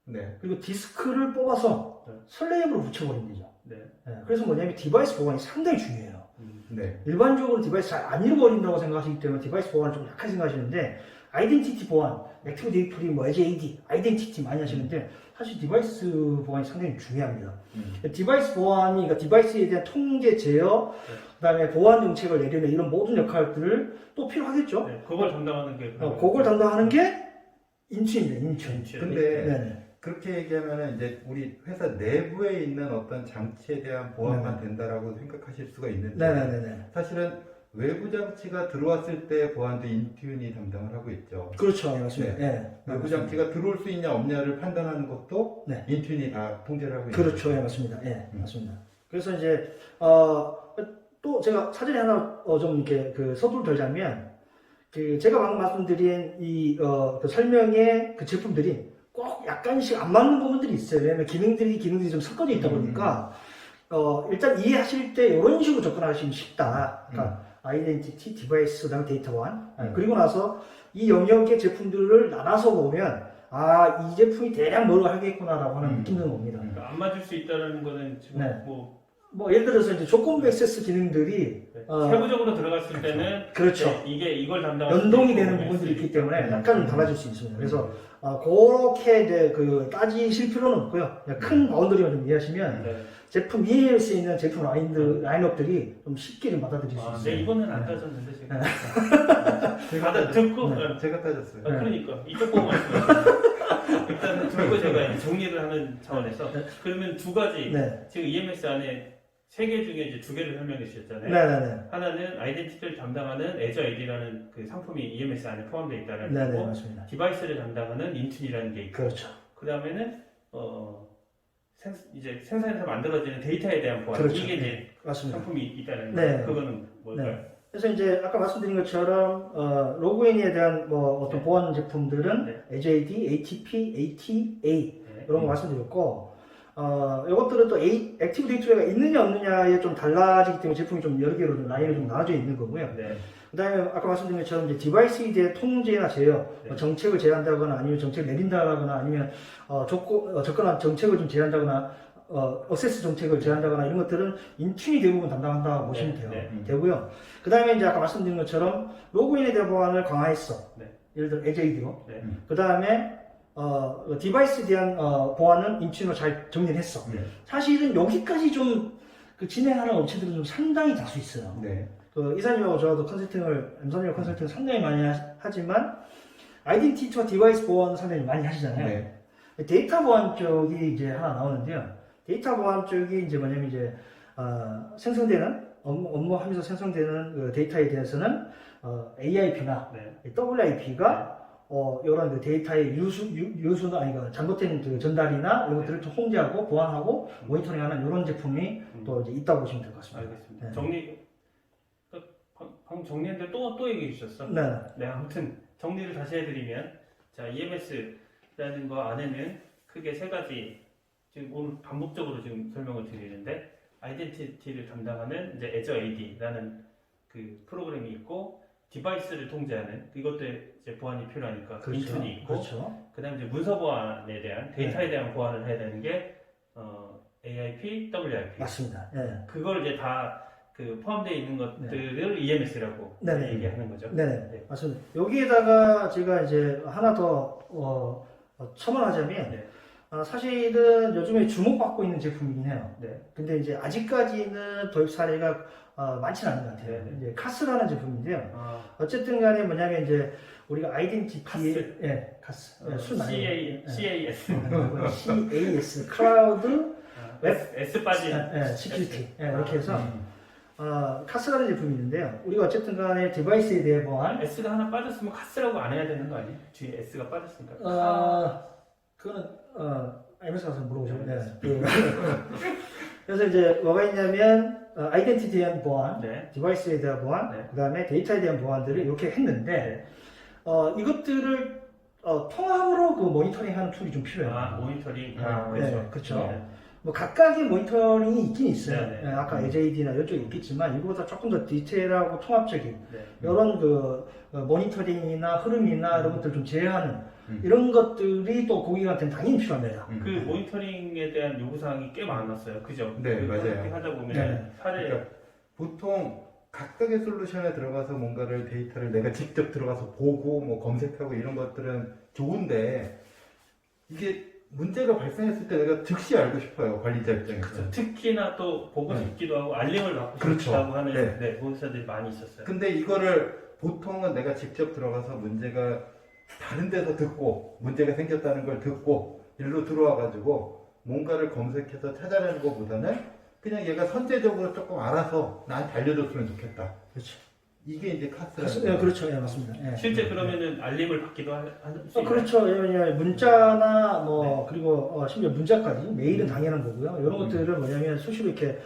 네. 그리고 디스크를 뽑아서 네. 설레임으로 붙여버리는 거죠. 네. 네, 그래서 뭐냐면 디바이스 보안이 상당히 중요해요. 네. 일반적으로 디바이스 잘 안 잃어버린다고 생각하시기 때문에 디바이스 보안을 좀 약하게 생각하시는데 아이덴티티 보안, 액티브 디렉토리, 뭐 Azure AD, 아이덴티티 많이 하시는데 사실 디바이스 보안이 상당히 중요합니다. 디바이스 보안이 그러니까 디바이스에 대한 통제, 제어, 그다음에 보안 정책을 내리는 이런 모든 역할들을 또 필요하겠죠. 네. 그걸 담당하는 게 그걸 담당하는 게 인투입니다. 인투. 근데 네네. 그렇게 얘기하면은 이제 우리 회사 내부에 있는 어떤 장치에 대한 보안만 된다라고 생각하실 수가 있는데 네네네. 사실은 외부 장치가 들어왔을 때 보안도 인튠이 담당을 하고 있죠. 그렇죠, 네, 맞습니다. 네. 네. 외부 장치가 들어올 수 있냐 없냐를 판단하는 것도 네. 인튠이 다 통제를 하고 있는 그렇죠, 거죠. 예, 맞습니다. 예, 맞습니다. 그래서 이제 또 제가 사전에 하나 좀 이렇게 그 서두를 덜자면 그 제가 방금 말씀드린 그 설명의 그 제품들이 꼭 약간씩 안 맞는 부분들이 있어요. 왜냐하면 기능들이 좀 섞어져 있다 보니까 일단 이해하실 때 이런 식으로 접근하시면 쉽다. 그러니까 아이덴티티, 디바이스, 그다음에 데이터 보안. 그리고 나서 이 영역의 제품들을 나눠서 보면 이 제품이 대략 뭘 하겠구나라고 하는 느낌이 옵니다. 그러니까 안 맞을 수 있다는 거는 지금 네. 뭐 예를 들어서 이제 조건부 액세스 기능들이 세부적으로 들어갔을 때는 그렇죠. 네, 이걸 담당하는 연동이 되는 부분들이 있기 때문에 약간 달라질 수 있습니다. 그래서 그렇게 이제 그 따지실 필요는 없고요. 그냥 큰 바운더리만 좀 이해하시면 네. 제품 EMS에 있는 제품 라인업들이 좀 쉽게 좀 받아들일 수 있어요. 네, 이번엔 안 따졌는데 제가. 제가 다들 듣고 제가 따졌어요. 그러니까 이쪽 보고 일단 듣고 제가 정리를 하는 차원에서 그러면 두 가지 네. 지금 EMS 안에 세 개 중에 이제 두 개를 설명해 주셨잖아요. 네네네. 하나는 아이덴티티를 담당하는 Azure AD라는 그 상품이 EMS 안에 포함되어 있다는 네네, 거고, 맞습니다. 디바이스를 담당하는 인튠이라는 게 있고, 그렇죠. 그 다음에는 이제 생산해서 만들어지는 데이터에 대한 보안, 그렇죠. 이게 이제 맞습니다. 상품이 있다는 네. 거. 그거는 뭘까요? 그래서 이제 아까 말씀드린 것처럼 로그인에 대한 뭐 어떤 네. 보안 제품들은 네. AJD, ATP, ATA 네. 이런 거 말씀드렸고 이것들은 또 액티브 데이터가 있느냐 없느냐에 좀 달라지기 때문에 제품이 좀 여러 개로 좀 라인이 좀 나눠져 있는 거고요. 네. 그다음에 아까 말씀드린 것처럼 이제 디바이스에 대한 통제나 제어, 네. 정책을 제한다거나 아니면 정책을 내린다거나 아니면 접근한 정책을 좀 제한다거나 어세스 정책을 제한다거나 이런 것들은 인춘이 대부분 담당한다고 보시면 돼요. 네. 되고요. 그 다음에 이제 아까 말씀드린 것처럼 로그인에 대한 보안을 강화했어. 네. 예를 들어 AJD로. 네. 그 다음에 디바이스에 대한 보안은 인춘으로 잘 정리를 했어. 네. 사실은 여기까지 좀 진행하는 업체들은 좀 상당히 다수 있어요. 네. 이사님하고 저도 M365 컨설팅을 상당히 많이 하지만 아이덴티티와 디바이스 보안 상당히 많이 하시잖아요. 네. 데이터 보안 쪽이 이제 하나 나오는데요. 데이터 보안 쪽이 이제 뭐냐면 이제 생성되는 업무하면서 생성되는 그 데이터에 대해서는 AIP나 네. WIP가 이런 그 데이터의 유수나 아니 잘못된 그 전달이나 이런 것들을 좀 홍제하고 보완하고 모니터링하는 이런 제품이 또 이제 있다고 보시면 될 것 같습니다. 알겠습니다. 네. 방금 정리했는데 또 얘기해 주셨어. 네. 네, 아무튼 정리를 다시 해드리면, 자, EMS라는 거 안에는 크게 세 가지, 지금 오늘 반복적으로 지금 설명을 드리는데, 아이덴티티를 담당하는 이제 Azure AD라는 그 프로그램이 있고, 디바이스를 통제하는 이것도 이제 보안이 필요하니까 인춘이 있고, 그렇죠. 그다음에 이제 문서 보안에 대한 데이터에 대한 보안을 해야 되는 게 AIP, WIP. 맞습니다. 네. 그걸 이제 다 그 포함되어 있는 것들을 EMS라고 네네. 얘기하는 거죠. 네, 네. 맞습니다. 여기에다가 제가 이제 하나 더 첨언하자면 네. 사실은 요즘에 주목받고 있는 제품이긴 해요. 네. 근데 이제 아직까지는 도입 사례가 많지는 않은 것 같아요. 네네. 이제 카스라는 제품인데요. 아, 어쨌든 간에 뭐냐면 이제 우리가 아이덴티티 카스. 예, 카스. 예, 술 많이 CAS. CAS 클라우드 S 빠진. 시큐리티 이렇게 해서 카스라는 제품이 있는데요. 우리가 어쨌든 간에 디바이스에 대해 보안 S가 하나 빠졌으면 카스라고 안 해야 되는 거 아니에요? 뒤에 S가 빠졌으니까. 그거는 MS 가서 물어보시면 그래서 이제 뭐가 있냐면 아이덴티티에 대한 보안, 네. 디바이스에 대한 보안, 네. 그다음에 데이터에 대한 보안들을 이렇게 했는데 이것들을 통합으로 그 모니터링하는 툴이 좀 필요해요. 아, 모니터링. 네, 그렇죠. 네. 뭐 각각의 모니터링이 있긴 있어요. 네, 네. 아까 AJD나 이쪽에 있겠지만 이거보다 조금 더 디테일하고 통합적인 네. 이런 그 모니터링이나 흐름이나 이런 것들 좀 제어하는 이런 것들이 또 고객한테는 당연히 필요합니다. 그 모니터링에 대한 요구사항이 꽤 많았어요. 그죠? 네, 그 맞아요. 컨설팅 하다 보면 네. 사례. 그러니까 보통 각각의 솔루션에 들어가서 뭔가를 데이터를 내가 직접 들어가서 보고 뭐 검색하고 이런 것들은 좋은데 이게 문제가 발생했을 때 내가 즉시 알고 싶어요, 관리자 입장에서. 그렇죠. 특히나 또 보고 네. 싶기도 하고 알림을 받고 그렇죠. 싶다고 하는 네. 보호자들이 많이 있었어요. 근데 이거를 보통은 내가 직접 들어가서 문제가 다른 데서 듣고 문제가 생겼다는 걸 듣고 일로 들어와 가지고 뭔가를 검색해서 찾아내는 것보다는 그냥 얘가 선제적으로 조금 알아서 나한테 알려줬으면 좋겠다. 그렇죠. 이게 이제 카스라는 그렇죠. 예, 맞습니다. 예. 실제 그러면은 알림을 받기도 할수 있나요? 그렇죠. 왜냐면 문자나 뭐 그리고 심지어 문자까지 메일은 당연한 거고요. 이런 것들은 뭐냐면 수시로 이렇게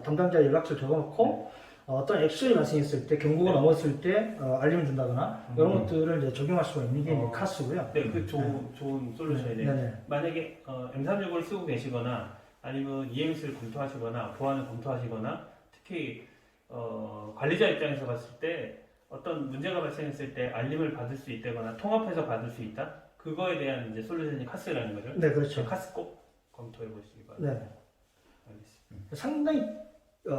담당자 연락처를 적어놓고 어떤 액션이 발생했을 때 경고가 넘었을 때 알림을 준다거나 이런 것들을 이제 적용할 수가 있는 게 이제 카스고요. 네, 그 좋은 솔루션이네요. 네네. 만약에 M365를 쓰고 계시거나 아니면 EMS를 검토하시거나 보안을 검토하시거나 특히 관리자 입장에서 봤을 때 어떤 문제가 발생했을 때 알림을 받을 수 있다거나 통합해서 받을 수 있다? 그거에 대한 이제 솔루션이 카스라는 거죠? 네, 그렇죠. 카스 꼭 검토해 보시기 바랍니다. 네. 알겠습니다. 상당히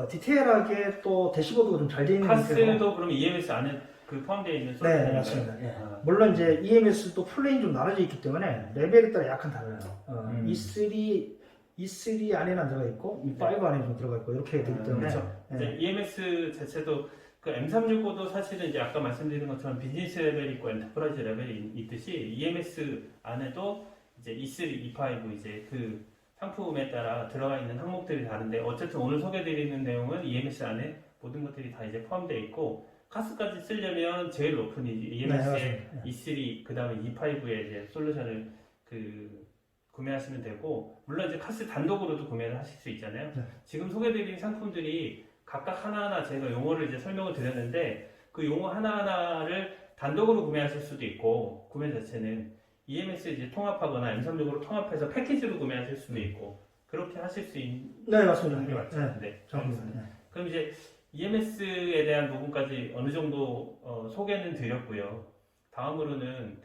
디테일하게 또 대시보드가 좀 잘 되어 있는 상태로. 카스도 그러면 EMS 안에 그 포함되어 있는 솔루션인가요? 네, 맞습니다. 예. 아. 물론 이제 EMS도 플레인 좀 나눠져 있기 때문에 레벨에 따라 약간 달라요. E3 안에는 안 들어가 있고 E5 안에 좀 들어가 있고 이렇게 되기 때문에 그렇죠. 이제 EMS 자체도 그 M365도 사실은 이제 아까 말씀드린 것처럼 비즈니스 레벨이 있고 엔터프라이즈 레벨이 있듯이 EMS 안에도 이제 E3, E5 이제 그 상품에 따라 들어가 있는 항목들이 다른데 어쨌든 오늘 소개드리는 내용은 EMS 안에 모든 것들이 다 이제 포함되어 있고 카스까지 쓰려면 제일 높은 EMS의 E3 그 다음에 E5의 이제 솔루션을 구매하시면 되고 물론 이제 카스 단독으로도 구매를 하실 수 있잖아요. 네. 지금 소개드린 상품들이 각각 하나하나 제가 용어를 이제 설명을 드렸는데 그 용어 하나하나를 단독으로 구매하실 수도 있고 구매 자체는 EMS 이제 통합하거나 M365로 통합해서 패키지로 구매하실 수도 있고 그렇게 하실 수 있는 네, 맞습니다. 게 맞죠? 네, 네. 정확합니다. 네. 그럼 이제 EMS에 대한 부분까지 어느 정도 소개는 드렸고요. 다음으로는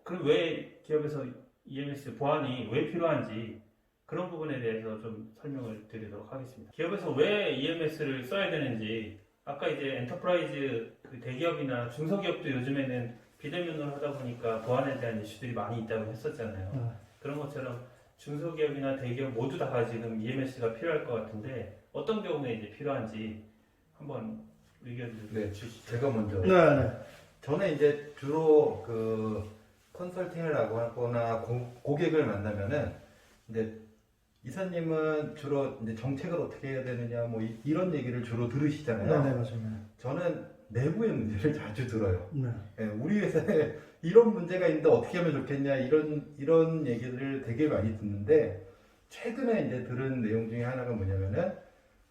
그럼 왜 기업에서 EMS 보안이 왜 필요한지 그런 부분에 대해서 좀 설명을 드리도록 하겠습니다. 기업에서 왜 EMS를 써야 되는지 아까 이제 엔터프라이즈 그 대기업이나 중소기업도 요즘에는 비대면으로 하다 보니까 보안에 대한 이슈들이 많이 있다고 했었잖아요. 그런 것처럼 중소기업이나 대기업 모두 다 지금 EMS가 필요할 것 같은데 어떤 경우에 이제 필요한지 한번 의견을 네, 주시죠. 제가 먼저. 네, 네. 저는 이제 주로 그 컨설팅을 하거나 고객을 만나면은 이제 이사님은 주로 이제 정책을 어떻게 해야 되느냐 뭐 이런 얘기를 주로 들으시잖아요. 네, 네, 맞습니다. 저는 내부의 문제를 자주 들어요. 네. 예, 우리 회사에 이런 문제가 있는데 어떻게 하면 좋겠냐 이런 얘기를 되게 많이 듣는데 최근에 이제 들은 내용 중에 하나가 뭐냐면은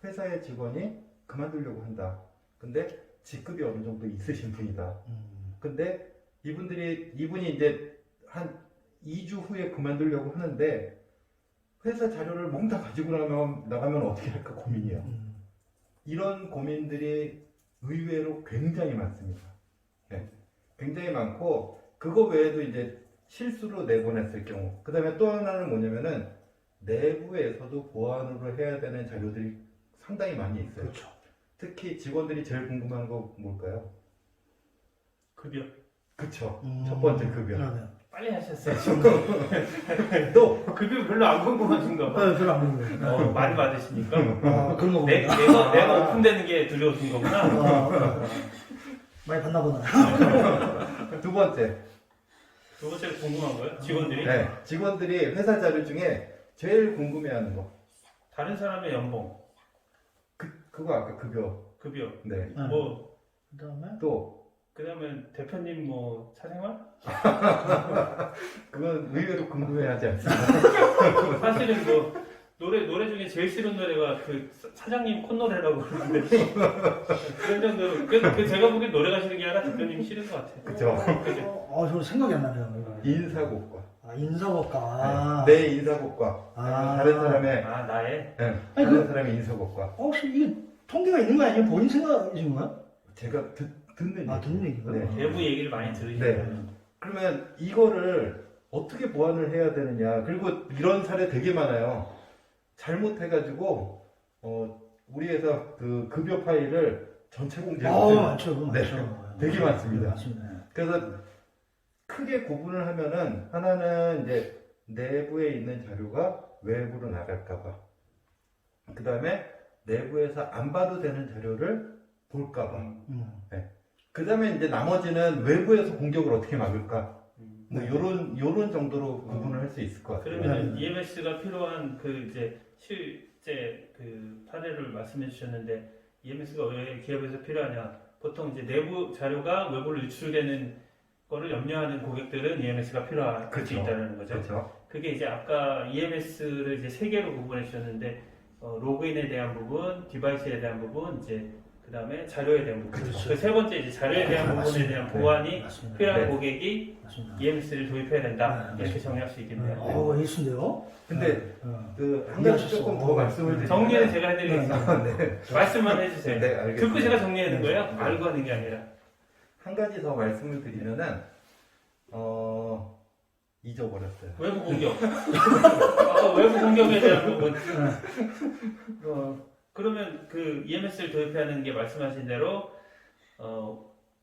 회사의 직원이 그만두려고 한다. 근데 직급이 어느 정도 있으신 분이다. 근데 이분이 이제 한 2주 후에 그만두려고 하는데 회사 자료를 몽땅 가지고 나가면 어떻게 할까 고민이에요. 이런 고민들이 의외로 굉장히 많습니다. 네. 굉장히 많고 그거 외에도 이제 실수로 내보냈을 경우 그 다음에 또 하나는 뭐냐면은 내부에서도 보안으로 해야 되는 자료들이 상당히 많이 있어요. 그렇죠. 특히 직원들이 제일 궁금한 거 뭘까요? 급여 그쵸. 첫 번째 급여. 네, 네. 빨리 하셨어요. 또 급여 별로 안 궁금하신가 봐. 네, 별로 안 궁금해요. 많이 받으시니까 그런 거 내, 보니까. 내가 오픈되는 게 두려우신 거구나. 많이 봤나 보다. 두 번째. 두 번째로 궁금한 거예요? 직원들이 네. 직원들이 회사 자료 중에 제일 궁금해하는 거. 다른 사람의 연봉, 그거 아까 급여. 급여, 네. 네. 뭐 그다음에 또 그다음에 대표님 뭐 사생활? 그건 의외로 궁금해하지 않습니다. 사실은 뭐 노래 중에 제일 싫은 노래가 그 사장님 콧노래라고 그러는데 그런 정도로 그 제가 보기엔 노래가 싫은 게 아니라 대표님 싫은 것 같아요. 그죠. 그죠? 저는 생각이 안 나네요. 인사고과. 인사고과. 내 인사고과. 다른 사람의 아 나의 네. 아니, 다른 사람의 인사고과. 혹시 이게 통계가 있는 거 아니에요? 본인 생각이신 거야? 제가 듣는 얘기. 듣는 얘기가요? 네. 내부 얘기를 많이 들으시네요. 그러면 이거를 어떻게 보완을 해야 되느냐. 그리고 이런 사례 되게 많아요. 잘못해가지고 우리 회사 그 급여 파일을 전체 공개하고 많죠. 네. 되게 많습니다. 맞습니다. 그래서 크게 구분을 하면은 하나는 이제 내부에 있는 자료가 외부로 나갈까봐. 그 다음에 내부에서 안 봐도 되는 자료를 볼까봐. 그 다음에 이제 나머지는 외부에서 공격을 어떻게 막을까. 뭐 요런 정도로 구분을 할 수 있을 것 같아요. 그러면 EMS가 필요한 그 이제 실제 그 사례를 말씀해 주셨는데 EMS가 왜 기업에서 필요하냐? 보통 이제 내부 자료가 외부로 유출되는 거를 염려하는 고객들은 EMS가 필요할 수 그렇죠. 있다는 거죠. 그렇죠. 그게 이제 아까 EMS를 이제 세 개로 구분해 주셨는데 로그인에 대한 부분, 디바이스에 대한 부분, 이제 그 다음에 자료에 대한 부분. 그렇죠. 그 세 번째 이제 자료에 대한 부분에 대한 보완이 맞습니다. 필요한 네. 고객이 맞습니다. EMS를 도입해야 된다. 네, 이렇게 정리할 수 있겠네요. 에이스인데요? 근데 그 한 가지 이해하셨어. 조금 더 말씀을 드리면 정리는 제가 해드리겠습니다. 네. 말씀만 해주세요. 네, 알겠습니다. 듣고 제가 정리하는 거예요? 네. 알고 하는 게 아니라. 한 가지 더 말씀을 드리면은 잊어버렸어요. 외부 공격. 외부 공격에 대한 부분. 그러면 그 EMS를 도입하는 게 말씀하신 대로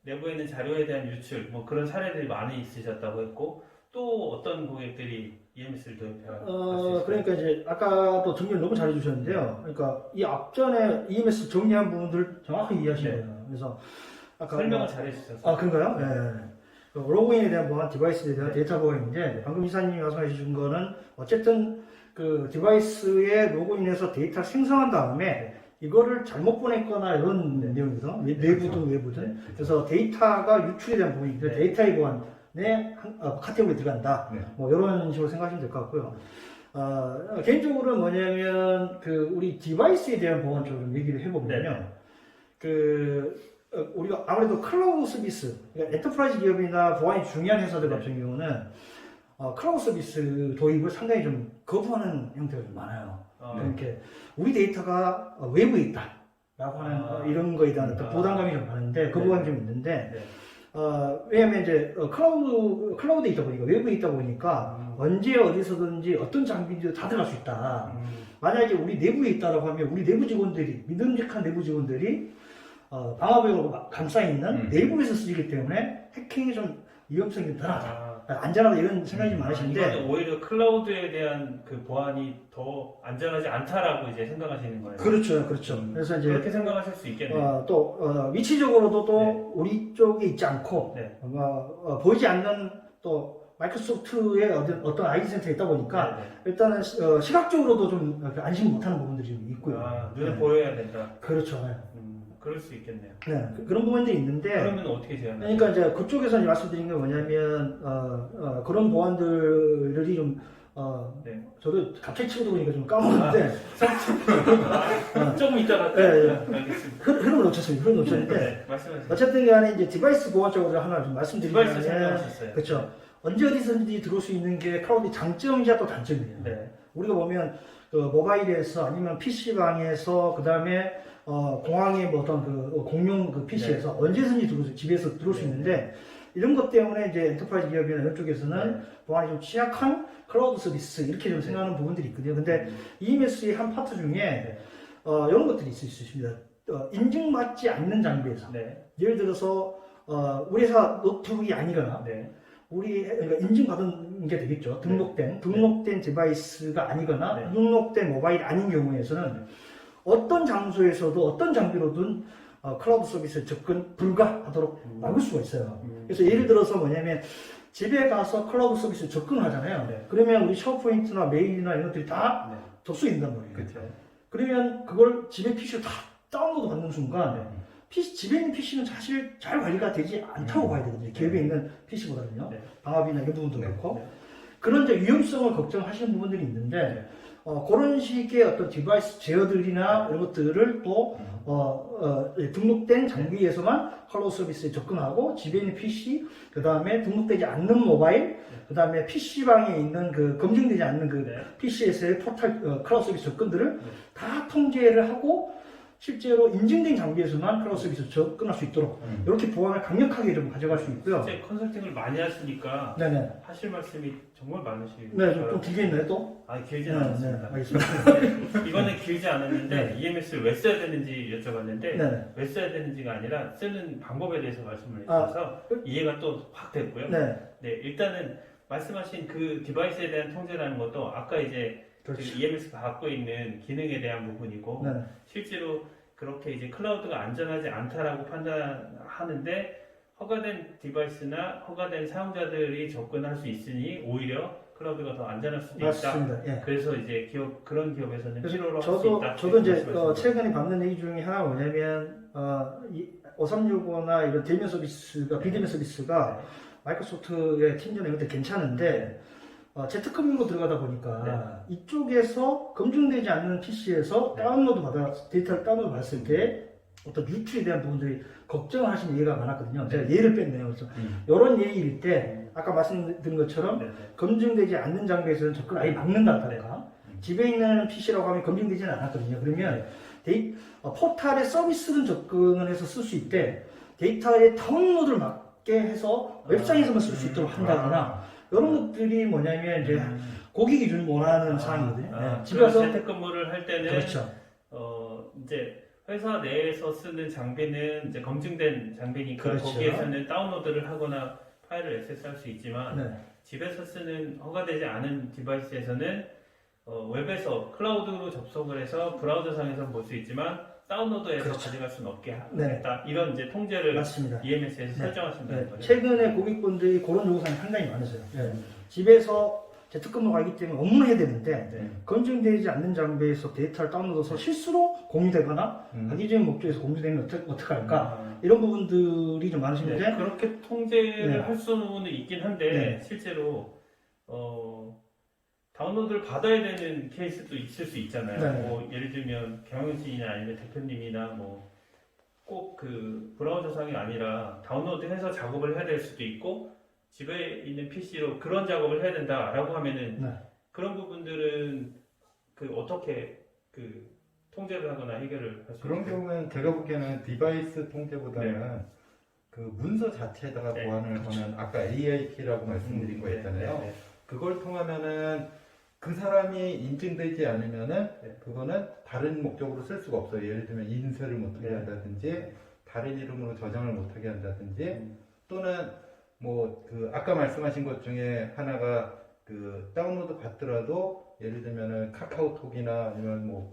내부에 있는 자료에 대한 유출, 뭐 그런 사례들이 많이 있으셨다고 했고 또 어떤 고객들이 EMS를 도입해야 그러니까 이제 아까 또 정리를 너무 잘 해주셨는데요. 그러니까 이 앞전에 EMS 정리한 부분들 정확히 이해하신 네. 거예요. 그래서 아까 설명을 잘 해주셨어요. 그런가요? 네. 그 로그인에 대한 보안, 디바이스에 대한 데이터 보안인데 방금 이사님이 말씀해 주신 거는 어쨌든 그 디바이스에 로그인해서 데이터를 생성한 다음에 이거를 잘못 보냈거나 이런 내용이거든요. 내부든 외부든. 그래서 데이터가 유출에 대한 부분이 데이터의 보안에 카테고리에 들어간다. 네. 뭐 이런 식으로 생각하시면 될 것 같고요. 개인적으로 뭐냐면 그 우리 디바이스에 대한 보안 쪽으로 좀 얘기를 해보면요. 네. 우리가 아무래도 클라우드 서비스, 그러니까 엔터프라이즈 기업이나 보안이 중요한 회사들 네. 같은 경우는 클라우드 서비스 도입을 상당히 좀 거부하는 형태가 좀 많아요. 이렇게 우리 데이터가 외부에 있다라고 하는 이런 거에 대한 어떤 부담감이 좀 많은데 거부감이 좀 있는데 네. 왜냐하면 이제 클라우드에 있다 보니까 외부에 있다 보니까 언제 어디서든지 어떤 장비도 다 들어갈 수 있다. 만약에 우리 내부에 있다라고 하면 우리 내부 직원들이 믿음직한 내부 직원들이 방화벽으로 감싸 있는 내부에서 쓰이기 때문에 해킹이 좀 위험성이 좀 덜하다. 안전하다 이런 생각이 좀 많으신데 이거는 오히려 클라우드에 대한 그 보안이 더 안전하지 않다라고 이제 생각하시는 거예요. 그렇죠. 그래서 이제 그렇게 생각하실 수 있겠네요. 또 위치적으로도 또 네. 우리 쪽에 있지 않고 네. 보이지 않는 또 마이크로소프트의 어떤 IT 센터에 있다 보니까 네, 네. 일단은 시각적으로도 좀 안심 못하는 부분들이 좀 있고요. 눈에 네. 보여야 된다. 그렇죠. 네. 그럴 수 있겠네요. 그런 부분들이 있는데 그러면 어떻게 제한하요? 그러니까 이제 그쪽에서 이제 말씀드린 게 뭐냐면 그런 보안들이 좀 네. 저도 갑자기 치고 보니까 좀 까먹었는데 조금 이따가 네, 알겠습니다. 흐름을 놓쳤는데 네, 말씀하세요. 어쨌든 간에 이제 디바이스 보안 쪽으로 하나 좀 디바이스 말씀드리자면 설명하셨어요. 그렇죠. 언제 어디서든지 들어올 수 있는 게 클라우드 장점이자 또 단점이에요. 네. 우리가 보면 그 모바일에서 아니면 PC방에서 그 다음에 공항의 뭐 어떤 그 공용 그 PC에서 언제든지 집에서 들어올 수 네. 있는데 이런 것 때문에 이제 엔터프라이즈 기업이나 이런 쪽에서는 보안이 좀 취약한 클라우드 서비스 이렇게 좀 생각하는 부분들이 있거든요. 근데 EMS의 한 파트 중에 이런 것들이 있을 수 있습니다. 인증받지 않는 장비에서 네. 예를 들어서 우리 회사 노트북이 아니거나 네. 그러니까 인증받은 게 되겠죠. 등록된 디바이스가 아니거나 네. 등록된 모바일이 아닌 경우에서는 어떤 장소에서도 어떤 장비로든 클라우드 서비스에 접근 불가하도록 막을 수가 있어요. 그래서 예를 들어서 뭐냐면 집에 가서 클라우드 서비스에 접근하잖아요. 네. 그러면 우리 샤워포인트나 메일이나 이런 것들이 다 네. 접속이 된단 말이에요. 그렇죠. 그러면 그걸 집에 PC로 다 다운로드 받는 순간 집에 있는 PC는 사실 잘 관리가 되지 않다고 봐야 되거든요. 기업에 있는 PC보다는요. 네. 방화비나 이런 부분도 네. 그렇고. 네. 그런 이제 위험성을 걱정하시는 부분들이 있는데, 그런 식의 어떤 디바이스 제어들이나 이런 것들을 또, 등록된 장비에서만 클라우드 서비스에 접근하고, 집에 있는 PC, 그 다음에 등록되지 않는 모바일, 그 다음에 PC방에 있는 그 검증되지 않는 그 PC에서의 포털, 클라우드 서비스 접근들을 다 통제를 하고, 실제로 인증된 장비에서만 클라우드 서비스 접근할 수 있도록 이렇게 보안을 강력하게 좀 가져갈 수 있고요. 실제 컨설팅을 많이 하시니까 네네. 하실 말씀이 정말 많으시고. 네, 좀 길게 있나요 또? 길지 네, 않았습니다. 네, 알겠습니다. 이거는 길지 않았는데 네. EMS를 왜 써야 되는지 여쭤봤는데 네네. 왜 써야 되는지가 아니라 쓰는 방법에 대해서 말씀을 해주셔서 이해가 또 확 됐고요. 네. 네, 일단은 말씀하신 그 디바이스에 대한 통제라는 것도 아까 이제 그렇죠. EMS가 갖고 있는 기능에 대한 부분이고 네. 실제로 그렇게 이제 클라우드가 안전하지 않다라고 판단하는데 허가된 디바이스나 허가된 사용자들이 접근할 수 있으니 오히려 클라우드가 더 안전할 수도 있다. 맞습니다. 예. 그래서 이제 그런 기업에서는 그래서 필요로 할 수 있다. 저도 이제 말씀하셨습니다. 최근에 받는 얘기 중에 하나가 뭐냐면 5365나 이런 대면 서비스가 비대면 서비스가 마이크로소프트의 팀전 이런 데 괜찮은데 재특허용으로 들어가다 보니까 이쪽에서 검증되지 않는 PC에서 데이터를 다운로드 받았을 때 어떤 유출에 대한 부분들이 걱정하시는 예가 많았거든요. 제가 예를 뺐네요. 그래서 이런 예일 때 아까 말씀드린 것처럼 검증되지 않는 장비에서는 접근을 아예 막는다든가 집에 있는 PC라고 하면 검증되지는 않았거든요. 그러면 포탈의 서비스는 접근을 해서 쓸 수 있대 데이터의 다운로드를 막게 해서 웹사이트에서만 쓸 수 있도록 한다거나 이런 것들이 뭐냐면 이제 고객이 좀 원하는 사항이거든요. 집에 가서 재택근무를 할 때는 그렇죠. 이제 회사 내에서 쓰는 장비는 이제 검증된 장비니까 그렇죠. 거기에서는 다운로드를 하거나 파일을 액세스할 수 있지만 네. 집에서 쓰는 허가되지 않은 디바이스에서는 웹에서 클라우드로 접속을 해서 브라우저상에서 볼 수 있지만 다운로드해서 그렇죠. 가져갈 수는 없게 네. 하겠다. 이런 이제 통제를 맞습니다. EMS에서 네. 설정하신다는 네. 거죠. 최근에 고객분들이 그런 요구사항이 상당히 많으세요. 집에서 재택근무가 있기 때문에 업무를 해야 되는데 검증되지 않는 장비에서 데이터를 다운로드해서 실수로 공유되거나 악의적인 목적에서 공유되면 어떻게 할까? 이런 부분들이 좀 많으신데 그렇게 통제를 네. 할 수는 있긴 한데 실제로 다운로드를 받아야 되는 케이스도 있을 수 있잖아요. 네. 뭐 예를 들면 경영진이나 아니면 대표님이나 뭐 꼭 그 브라우저상이 아니라 다운로드해서 작업을 해야 될 수도 있고 집에 있는 PC로 그런 작업을 해야 된다라고 하면은 네. 그런 부분들은 그 어떻게 그 통제를 하거나 해결을 할 수 그런 있어요? 경우는 제가 보기에는 디바이스 통제보다는 그 문서 자체에다가 네, 보안을 하는 아까 AIP라고 말씀드린 거 있잖아요. 네, 그걸 통하면은 그 사람이 인증되지 않으면은 네. 그거는 다른 목적으로 쓸 수가 없어요. 예를 들면 인쇄를 못하게 네. 한다든지 네. 다른 이름으로 저장을 못하게 한다든지 음. 또는 뭐 그 아까 말씀하신 것 중에 하나가 그 다운로드 받더라도 예를 들면은 카카오톡이나 아니면 뭐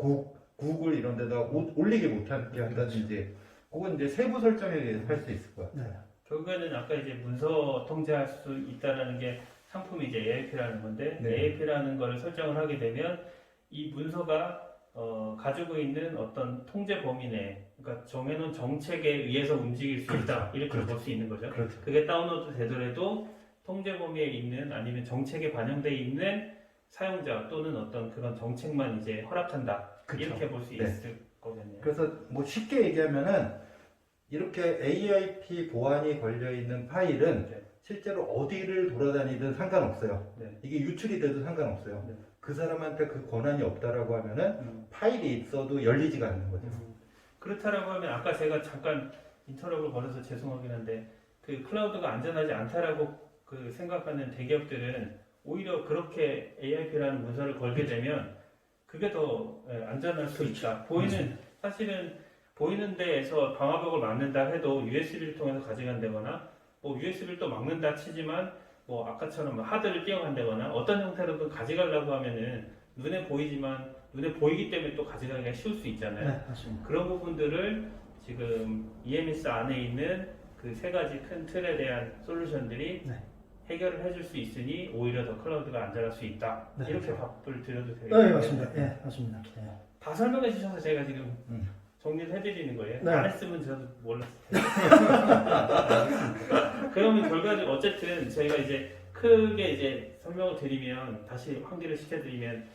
구글 이런 데다 올리게 못하게 한다든지 그건 이제 세부 설정에 의해서 할 수 있을 것 같아요. 네. 결국에는 아까 이제 문서 통제할 수 있다라는 게 상품이 이제 AIP라는 건데 네. AIP라는 거를 설정을 하게 되면 이 문서가 가지고 있는 어떤 통제 범위 내, 그러니까 정해놓은 정책에 의해서 움직일 수 있다 이렇게 볼 수 있는 거죠. 그렇죠. 그게 다운로드 되더라도 통제 범위에 있는 아니면 정책에 반영돼 있는 사용자 또는 어떤 그런 정책만 이제 허락한다 그쵸. 이렇게 볼 수 네. 있을 거겠네요. 그래서 뭐 쉽게 얘기하면은 이렇게 AIP 보안이 걸려 있는 파일은 네. 실제로 어디를 돌아다니든 상관없어요. 네. 이게 유출이 돼도 상관없어요. 네. 그 사람한테 그 권한이 없다라고 하면은 음. 파일이 있어도 열리지가 않는 거죠. 그렇다라고 하면 아까 제가 잠깐 인터럽을 걸어서 죄송하긴 한데 그 클라우드가 안전하지 않다라고 그 생각하는 대기업들은 오히려 그렇게 AIP라는 문서를 걸게 되면 그게 더 안전할 수 있다. 사실은 보이는 데에서 방화벽을 막는다 해도 USB를 통해서 가져간다거나 뭐 USB를 또 막는다 치지만 뭐 아까처럼 하드를 끼워간다거나 어떤 형태로든 가져가려고 하면은 눈에 보이지만 눈에 보이기 때문에 또 가져가기가 쉬울 수 있잖아요. 네, 맞습니다. 그런 부분들을 지금 EMS 안에 있는 그 세 가지 큰 틀에 대한 솔루션들이 네. 해결을 해줄 수 있으니 오히려 더 클라우드가 안전할 수 있다. 네. 이렇게 답을 드려도 되겠네요. 네, 맞습니다. 네, 맞습니다. 네. 다 설명해 주셔서 제가 지금 음. 정리를 해드리는 거예요. 네. 안 했으면 저도 몰랐을 텐데. 그러면 결과적으로 어쨌든 저희가 이제 크게 이제 설명을 드리면 다시 환기를 시켜드리면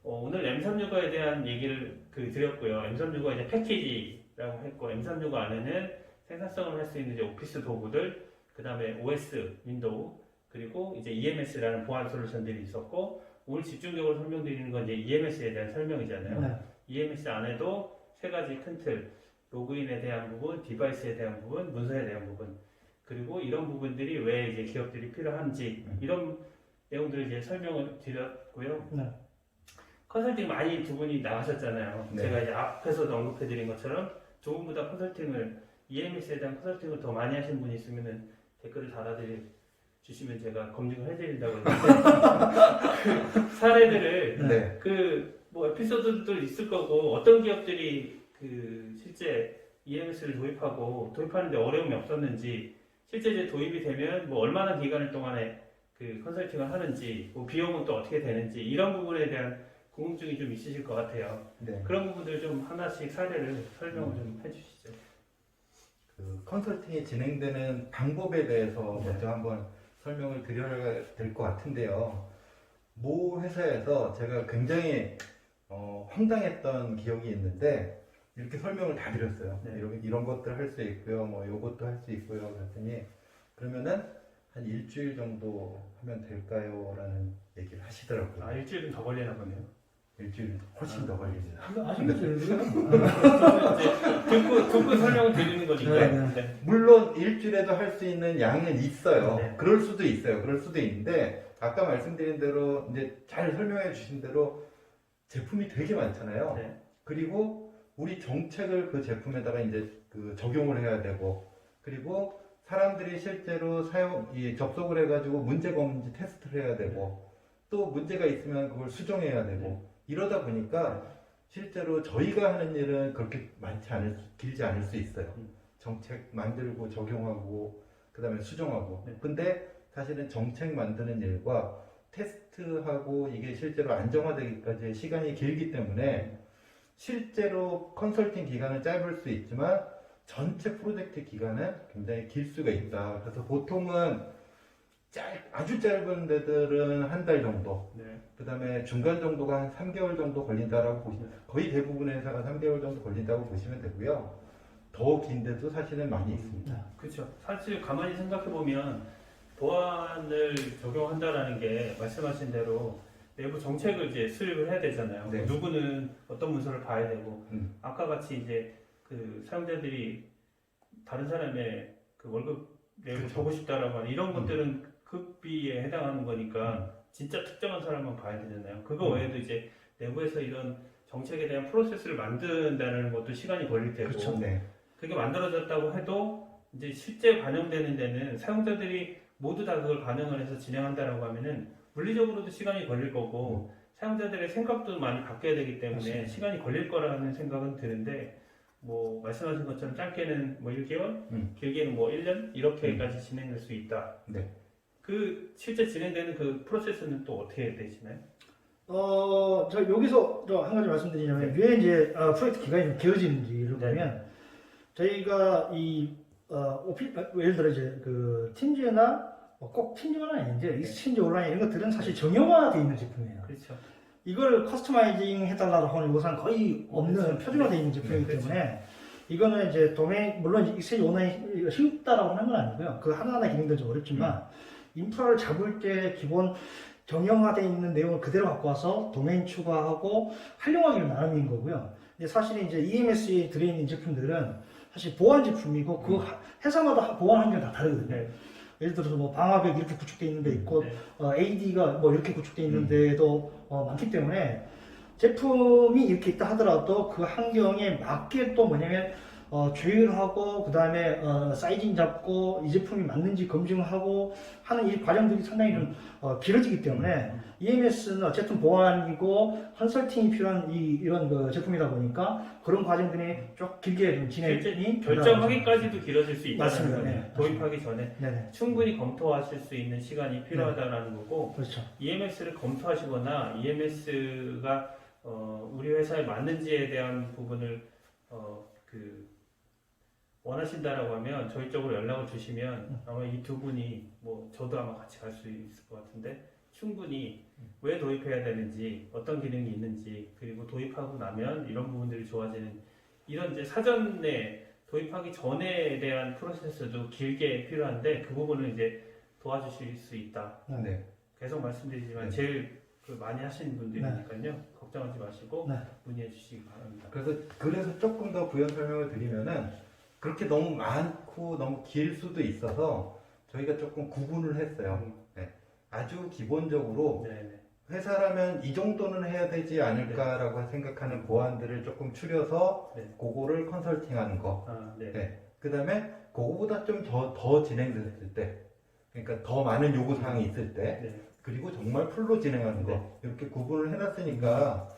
오늘 M365에 대한 얘기를 드렸고요. M365가 이제 패키지라고 했고 M365 안에는 생산성을 할 수 있는 이제 오피스 도구들, 그 다음에 OS, 윈도우, 그리고 이제 EMS라는 보안 솔루션들이 있었고 오늘 집중적으로 설명드리는 건 이제 EMS에 대한 설명이잖아요. 네. EMS 안에도 세 가지 큰 틀, 로그인에 대한 부분, 디바이스에 대한 부분, 문서에 대한 부분, 그리고 이런 부분들이 왜 이제 기업들이 필요한지 이런 내용들을 이제 설명을 드렸고요. 네. 컨설팅 많이 두 분이 나가셨잖아요. 네. 제가 이제 앞에서도 언급해드린 것처럼 두 분보다 EMS에 대한 컨설팅을 더 많이 하신 분이 있으면은 댓글을 달아주시면 제가 검증을 해드린다고 했는데 그 사례들을 네. 뭐 에피소드도 있을 거고 어떤 기업들이 실제 EMS를 도입하는데 어려움이 없었는지 실제 이제 도입이 되면 뭐 얼마나 기간 동안에 컨설팅을 하는지 뭐 비용은 또 어떻게 되는지 이런 부분에 대한 궁금증이 좀 있으실 것 같아요. 네. 그런 부분들 좀 하나씩 사례를 설명을 좀 해주시죠. 그 컨설팅이 진행되는 방법에 대해서 네. 먼저 한번 설명을 드려야 될 것 같은데요. 모 회사에서 제가 굉장히 황당했던 기억이 있는데 이렇게 설명을 다 드렸어요. 네. 이런 것들 할 수 있고요, 뭐 요것도 할 수 있고요. 그랬더니 그러면은 한 일주일 정도 하면 될까요? 라는 얘기를 하시더라고요. 일주일은 더 걸리나 보네요. 일주일 훨씬 더 걸립니다. 이거 아시겠어요, 지금? 듣고 설명을 드리는 거니까요. 네, 물론 일주일에도 할 수 있는 양은 있어요. 네. 그럴 수도 있어요. 그럴 수도 있는데 아까 말씀드린 대로 이제 잘 설명해 주신 대로 제품이 되게 많잖아요. 네. 그리고 우리 정책을 그 제품에다가 이제 적용을 해야 되고 그리고 사람들이 실제로 접속을 해가지고 문제가 없는지 테스트를 해야 되고 또 문제가 있으면 그걸 수정해야 되고 이러다 보니까 실제로 저희가 하는 일은 그렇게 길지 않을 수 있어요. 정책 만들고 적용하고 그 다음에 수정하고 네. 근데 사실은 정책 만드는 일과 테스트하고 이게 실제로 안정화되기까지 시간이 길기 때문에 실제로 컨설팅 기간은 짧을 수 있지만 전체 프로젝트 기간은 굉장히 길 수가 있다. 그래서 보통은 아주 짧은 데들은 한 달 정도. 네. 그다음에 중간 정도가 한 3개월 정도 걸린다라고 보시면 거의 대부분의 회사가 3개월 정도 걸린다고 보시면 되고요. 더 긴데도 사실은 많이 있습니다. 그렇죠. 사실 가만히 생각해 보면 보안을 적용한다라는 게 말씀하신 대로 내부 정책을 이제 수립을 해야 되잖아요. 네. 누구는 어떤 문서를 봐야 되고 아까 같이 이제 그 사용자들이 다른 사람의 그 월급 내용을 그렇죠. 보고 싶다라고 하는 이런 것들은 급비에 해당하는 거니까 진짜 특정한 사람만 봐야 되잖아요. 그거 외에도 이제 내부에서 이런 정책에 대한 프로세스를 만든다는 것도 시간이 걸릴 테고 그렇죠. 네. 그게 만들어졌다고 해도 이제 실제 반영되는 데는 사용자들이 모두 다 그걸 반영을 해서 진행한다라고 하면은 물리적으로도 시간이 걸릴 거고 사용자들의 생각도 많이 바뀌어야 되기 때문에 맞습니다. 시간이 걸릴 거라는 생각은 드는데 뭐 말씀하신 것처럼 짧게는 뭐 1개월, 길게는 뭐 1년 이렇게까지 진행될 수 있다. 네. 그 실제 진행되는 그 프로세스는 또 어떻게 되시나요? 저 여기서 저 한 가지 말씀드리자면 왜 이제 프로젝트 기간이 좀 길어지는지를 네. 보면 저희가 예를 들어 이제 그 팀즈나 꼭 팀즈는 아닌데 익스체인지 온라인 이런 것들은 사실 정형화되어 있는 제품이에요. 그렇죠. 이걸 커스터마이징 해달라고 하는 요소는 거의 없는 그렇죠. 표준화되어 있는 제품이기 그렇죠. 때문에 이거는 이제 도메인 물론 익스체인지 온라인 쉽다라고 하는 건 아니고요. 그 하나하나 기능도 좀 어렵지만 인프라를 잡을 때 기본 정형화되어 있는 내용을 그대로 갖고 와서 도메인 추가하고 활용하기를 나름인 거고요. 근데 사실 이제 EMS에 들어있는 제품들은 사실 보안 제품이고 그 회사마다 보안 환경이 다 다르거든요. 네. 예를 들어서 뭐 방화벽 이렇게 구축되어 있는 데 있고 네. AD가 뭐 이렇게 구축되어 있는 데도 많기 때문에 제품이 이렇게 있다 하더라도 그 환경에 맞게 또 뭐냐면 조율하고 그 다음에 사이징 잡고 이 제품이 맞는지 검증하고 하는 이 과정들이 상당히 좀 길어지기 때문에 EMS는 어쨌든 보안이고 컨설팅이 필요한 이런 그 제품이다 보니까 그런 과정들이 좀 길게 좀 진행이 실제 결정하기까지도 길어질 수 있다는 맞습니다. 거예요. 네. 도입하기 전에 네네. 충분히 검토하실 수 있는 시간이 필요하다는 거고 그렇죠. EMS를 검토하시거나 EMS가 우리 회사에 맞는지에 대한 부분을 원하신다라고 하면 저희 쪽으로 연락을 주시면 아마 이 두 분이 뭐 저도 아마 같이 갈 수 있을 것 같은데 충분히 왜 도입해야 되는지 어떤 기능이 있는지 그리고 도입하고 나면 이런 부분들이 좋아지는 이런 이제 사전에 도입하기 전에 대한 프로세스도 길게 필요한데 그 부분을 이제 도와주실 수 있다. 네. 계속 말씀드리지만 네. 제일 많이 하시는 분들이니까요. 걱정하지 마시고 네. 문의해 주시기 바랍니다. 그래서 조금 더 부연 설명을 드리면은 그렇게 너무 많고 너무 길 수도 있어서 저희가 조금 구분을 했어요. 네. 아주 기본적으로 네네. 회사라면 이 정도는 해야 되지 않을까라고 생각하는 보안들을 조금 추려서 네. 그거를 컨설팅하는 거. 아, 네. 네. 그 다음에 그거보다 좀 더 진행됐을 때, 그러니까 더 많은 요구사항이 있을 때, 네. 그리고 정말 풀로 진행하는 거. 이렇게 구분을 해놨으니까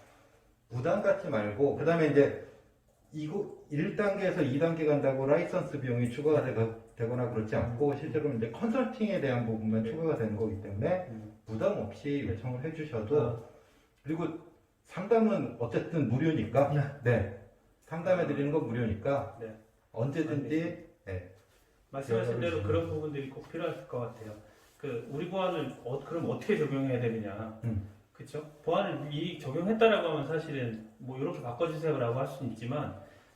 부담 갖지 말고, 그 다음에 이제 이거 1단계에서 2단계 간다고 라이선스 비용이 추가가 되거나 그렇지 않고 실제로 이제 컨설팅에 대한 부분만 추가가 되는 거기 때문에 부담 없이 요청을 해주셔도 그리고 상담은 어쨌든 무료니까 네 상담해 드리는 건 무료니까 네. 언제든지 네. 말씀하신 대로 그런 부분들이 꼭 필요할 것 같아요. 우리 보안을 그럼 어떻게 적용해야 되느냐. 그렇죠? 보안을 미리 적용했다라고 하면 사실은 뭐 이렇게 바꿔주세요라고 할 수는 있지만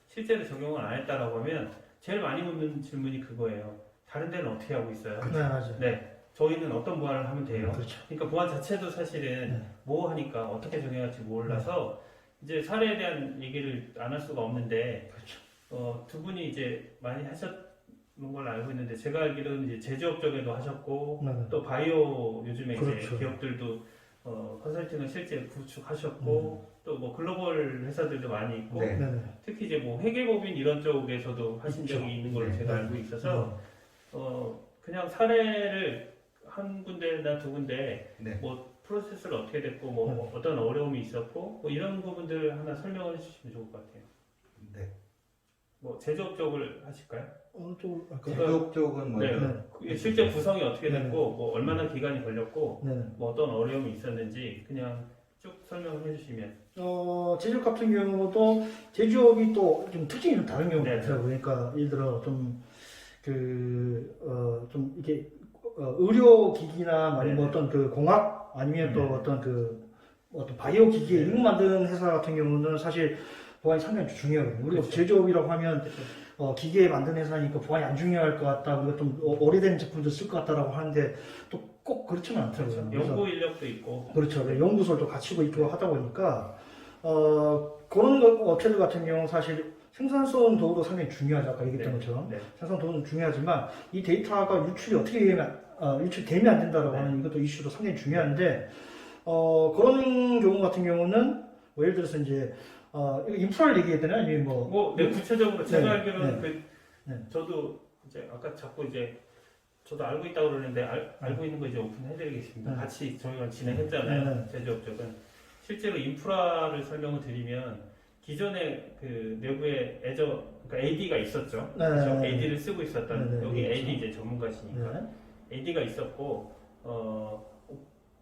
실제로 적용을 안 했다라고 하면 제일 많이 묻는 질문이 그거예요. 다른 데는 어떻게 하고 있어요? 네, 맞아요. 네, 저희는 어떤 보안을 하면 돼요. 그렇죠. 그러니까 보안 자체도 사실은 뭐 하니까 어떻게 적용할지 몰라서 이제 사례에 대한 얘기를 안 할 수가 없는데 두 분이 이제 많이 하셨는 걸로 알고 있는데 제가 알기로는 이제 제조업 쪽에도 하셨고 또 바이오 요즘에 이제 그렇죠. 기업들도 컨설팅을 실제 구축하셨고 또 뭐 글로벌 회사들도 많이 있고 네. 특히 이제 뭐 회계법인 이런 쪽에서도 하신 있죠. 적이 있는 걸로 네. 제가 알고 있어서 그냥 사례를 한 군데나 두 군데 네. 뭐 프로세스를 어떻게 됐고 뭐 어떤 어려움이 있었고 뭐 이런 부분들을 하나 설명을 해주시면 좋을 것 같아요. 네. 뭐 제조업 쪽을 하실까요? 어느 쪽을 할까요? 제조업 쪽은 네. 먼저 실제 구성이 어떻게 네. 됐고 뭐 얼마나 기간이 걸렸고 네. 뭐 어떤 어려움이 있었는지 그냥 쭉 설명을 해주시면. 제조업 같은 경우도 제조업이 또 좀 특징이 좀 다른 경우가 네. 있더라고요. 그러니까 예를 들어 좀 이렇게 의료기기나 아니면 네. 어떤 그 공학 아니면 또 네. 어떤 어떤 바이오 기기 네. 이런 거 만드는 회사 같은 경우는 사실 보안이 상당히 중요하거든요. 우리가 그렇죠. 제조업이라고 하면 기계 만드는 회사니까 보안이 안 중요할 것 같다. 그리고 좀 오래된 제품도 쓸 것 같다라고 하는데 또 꼭 그렇지는 않더라고요. 그래서 연구 인력도 있고. 그렇죠. 연구소도 갖추고 있고 하다 보니까 그런 업체들 같은 경우는 사실 생산성 도구도 상당히 중요하죠. 아까 얘기했던 네. 것처럼 네. 생산성 도구는 중요하지만 이 데이터가 유출이 어떻게 되면 유출되면 안 된다라고 네. 하는 이것도 이슈도 상당히 중요한데 그런 경우 같은 경우는 뭐 예를 들어서 이제 이거 인프라를 얘기해야 되나 아니면 네, 구체적으로 제가 네. 알기로는 네. 저도 이제 아까 자꾸 이제 저도 알고 있다고 그러는데 알고 있는 거 이제 오픈해드리겠습니다. 네. 같이 저희가 진행했잖아요. 네. 제조업 쪽은 실제로 인프라를 설명을 드리면 기존에 그 내부에 그러니까 AD가 있었죠. 네. 그렇죠? AD를 쓰고 있었던 네. 여기 그렇죠. AD 이제 전문가시니까 네. AD가 있었고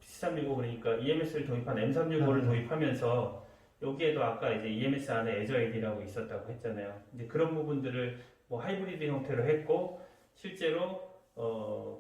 C365 그러니까 EMS를 도입한 M365를 네. 도입하면서 여기에도 아까 이제 EMS 안에 Azure AD라고 있었다고 했잖아요. 이제 그런 부분들을 뭐 하이브리드 형태로 했고 실제로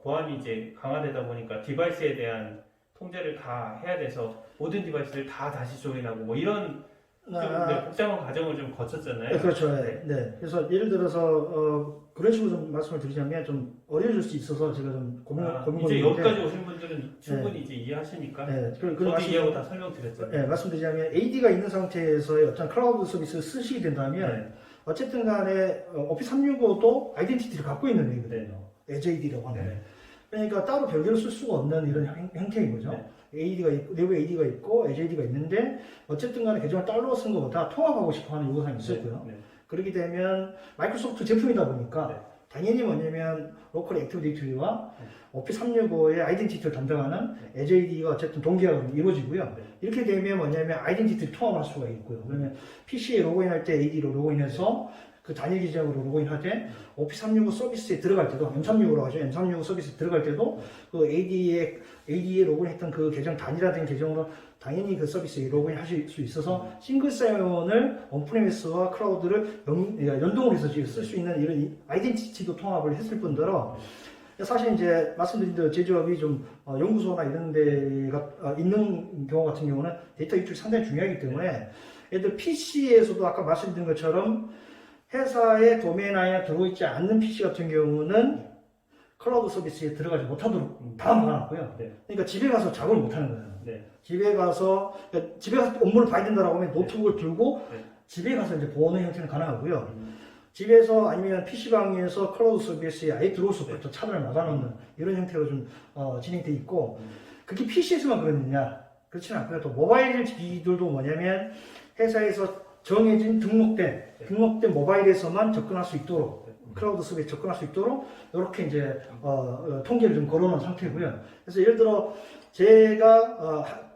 보안이 이제 강화되다 보니까 디바이스에 대한 통제를 다 해야 돼서 모든 디바이스를 다 다시 조인하고 뭐 이런 좀 복잡한 과정을 좀 거쳤잖아요. 네, 그렇죠. 네. 네. 그래서 예를 들어서 그런 식으로 좀 말씀을 드리자면 좀 어려질 수 있어서 제가 좀 고민 이제 고민인데 여기까지 오신 분들은 충분히 이제 이해하시니까 네, 저도 이해하고 다 설명드렸잖아요. 네, 말씀드리자면 AD가 있는 상태에서의 어떤 클라우드 서비스를 쓰시게 된다면 네. 어쨌든 간에 오피스 365도 아이덴티티를 갖고 있는 얘기거든요. Azure AD라고 하는. 네. 그러니까 따로 별개로 쓸 수가 없는 이런 형태인 거죠. 네. AD가 내부에 AD가 있고 Azure AD가 있는데 어쨌든 간에 계정을 따로 쓴 것보다 통합하고 싶어 하는 요구사항이 있었고요. 네. 그렇게 되면 마이크로소프트 제품이다 보니까 네. 당연히 뭐냐면 로컬 액티브 디렉토리와 네. 오피스 365의 아이덴티티를 담당하는 Azure AD가 어쨌든 동기화가 이루어지고요. 네. 이렇게 되면 뭐냐면 아이덴티티를 통합할 수가 있고요. 그러면 PC에 로그인할 때 AD로 로그인해서 그 단일 계정으로 로그인하되 오피스 365 서비스에 들어갈 때도 M365라고 하죠. M365 서비스에 들어갈 때도 그 AD에 로그인했던 그 계정 단일화된 계정으로 당연히 그 서비스에 로그인하실 수 있어서 싱글 사이온을 온프레미스와 클라우드를 연동을 해서 지금 쓸 수 있는 이런 아이덴티티도 통합을 했을 뿐더러 사실 이제 말씀드린 대로 제조업이 좀 연구소나 이런 데가 있는 경우 같은 경우는 데이터 유출이 상당히 중요하기 때문에 얘들 PC에서도 아까 말씀드린 것처럼 회사의 도메인 안에 들어있지 않는 PC 같은 경우는 클라우드 서비스에 들어가지 못하도록 다 막아놨고요. 네. 그러니까 집에 가서 작업을 못하는 거예요. 네. 집에 가서 업무를 봐야 된다라고 하면 노트북을 들고 네. 집에 가서 이제 보는 형태는 가능하고요. 집에서 아니면 PC방에서 클라우드 서비스에 아예 들어올 수 없게 차단을 막아놓는 이런 형태로 좀 진행돼 있고 그게 PC에서만 그러느냐? 그렇지는 않고요. 또 모바일 기기들도 뭐냐면 회사에서 정해진 등록된 모바일에서만 접근할 수 있도록 클라우드 서비스에 접근할 수 있도록 이렇게 이제 통계를 좀 걸어놓은 상태고요. 그래서 예를 들어 제가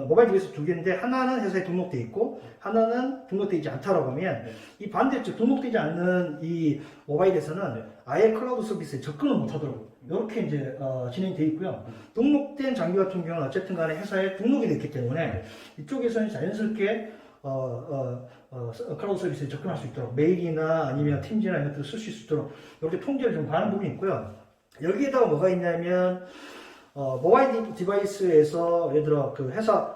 모바일 디바이스 두 개인데 하나는 회사에 등록돼 있고 하나는 등록되어 있지 않다라고 하면 이 반대쪽 등록되지 않는 이 모바일에서는 아예 클라우드 서비스에 접근을 못하도록 이렇게 이제 진행돼 있고요. 등록된 장비 같은 경우는 어쨌든 간에 회사에 등록이 됐기 때문에 이쪽에서는 자연스럽게 클라우드 서비스에 접근할 수 있도록 메일이나 아니면 팀즈나 이런 것들을 쓸 수 있도록 이렇게 통제를 좀 가는 부분이 있고요. 여기에다가 뭐가 있냐면 모바일 디바이스에서 예를 들어 그 회사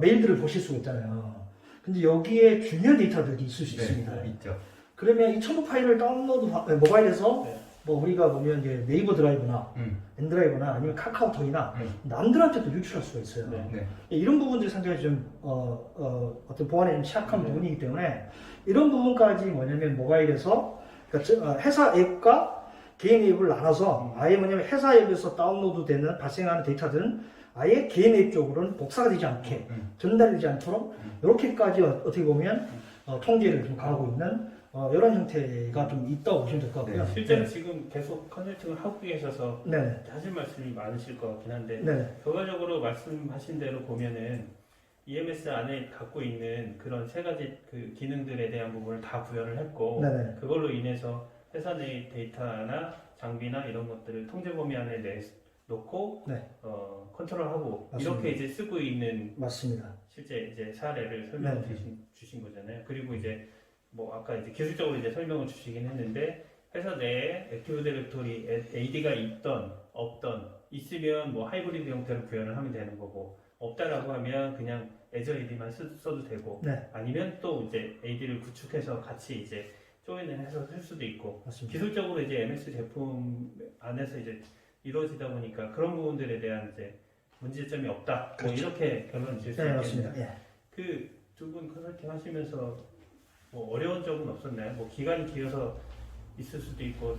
메일들을 보실 수가 있잖아요. 근데 여기에 중요한 데이터들이 있을 수 있습니다. 있죠. 그러면 이 첨부 파일을 모바일에서 네. 뭐 우리가 보면 이제 네이버 드라이브나 엔드라이브나 아니면 카카오톡이나 남들한테도 유출할 수가 있어요. 네. 이런 부분들이 상당히 좀 어떤 보안에 좀 취약한 부분이기 때문에 이런 부분까지 뭐냐면 모바일에서 그러니까 회사 앱과 개인 앱을 나눠서 아예 뭐냐면 회사 앱에서 다운로드 되는 발생하는 데이터들은 아예 개인 앱 쪽으로는 복사가 되지 않게 전달되지 않도록 이렇게까지 어떻게 보면 통제를 좀 가하고 있는 이런 형태가 좀 있다고 보시면 될 것 같고요. 실제로 지금 계속 컨설팅을 하고 계셔서 네. 하실 말씀이 많으실 것 같긴 한데 네. 결과적으로 말씀하신 대로 보면은 EMS 안에 갖고 있는 그런 세 가지 그 기능들에 대한 부분을 다 구현을 했고 네네. 그걸로 인해서 회사 내 데이터나 장비나 이런 것들을 통제 범위 안에 놓고 네. 컨트롤하고 맞습니다. 이렇게 이제 쓰고 있는 맞습니다. 실제 이제 사례를 설명해 네. 주신 거잖아요. 그리고 이제 뭐 아까 이제 기술적으로 이제 설명을 주시긴 했는데 회사 내에 액티브 디렉토리 AD가 있던 없던 있으면 뭐 하이브리드 형태로 구현을 하면 되는 거고 없다라고 하면 그냥 애저 AD만 써도 되고 네. 아니면 또 이제 AD를 구축해서 같이 이제 조인을 해서 쓸 수도 있고 맞습니다. 기술적으로 이제 MS 제품 안에서 이제 이루어지다 보니까 그런 부분들에 대한 이제 문제점이 없다. 뭐 그렇죠. 이렇게 결론을 지을 수 네, 있겠네요. 맞습니다. 예. 그 두 분 컨설팅 하시면서 뭐 어려운 점은 없었나요? 뭐 기간이 길어서 있을 수도 있고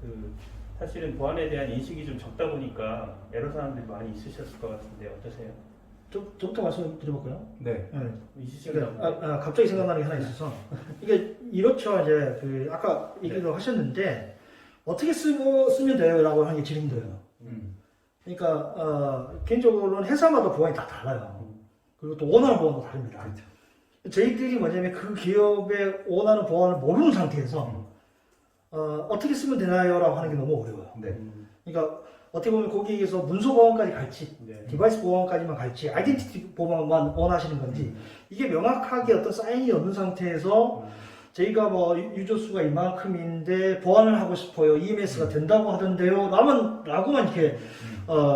그 사실은 보안에 대한 인식이 좀 적다 보니까 애로 사항들이 많이 있으셨을 것 같은데 어떠세요? 좀부터 말씀드려볼까요? 네. 네. 있으신가요? 갑자기 생각나는 게 하나 있어서 이게 이렇죠. 이제 그 아까 얘기도 하셨는데 어떻게 쓰면 돼요라고 하는 게 제일 힘들어요. 그러니까 개인적으로는 회사마다 보안이 다 달라요. 그리고 또 원하는 보안도 다릅니다. 그렇죠. 저희들이 뭐냐면 그 기업의 원하는 보안을 모르는 상태에서 어떻게 쓰면 되나요라고 하는 게 너무 어려워요. 네. 그러니까 어떻게 보면 거기에서 문서 보안까지 갈지 네. 디바이스 보안까지만 갈지 아이덴티티 보안만 원하시는 건지 이게 명확하게 어떤 사인이 없는 상태에서 저희가 뭐 유저 수가 이만큼인데 보안을 하고 싶어요. EMS가 된다고 하던데요. 라고만 이렇게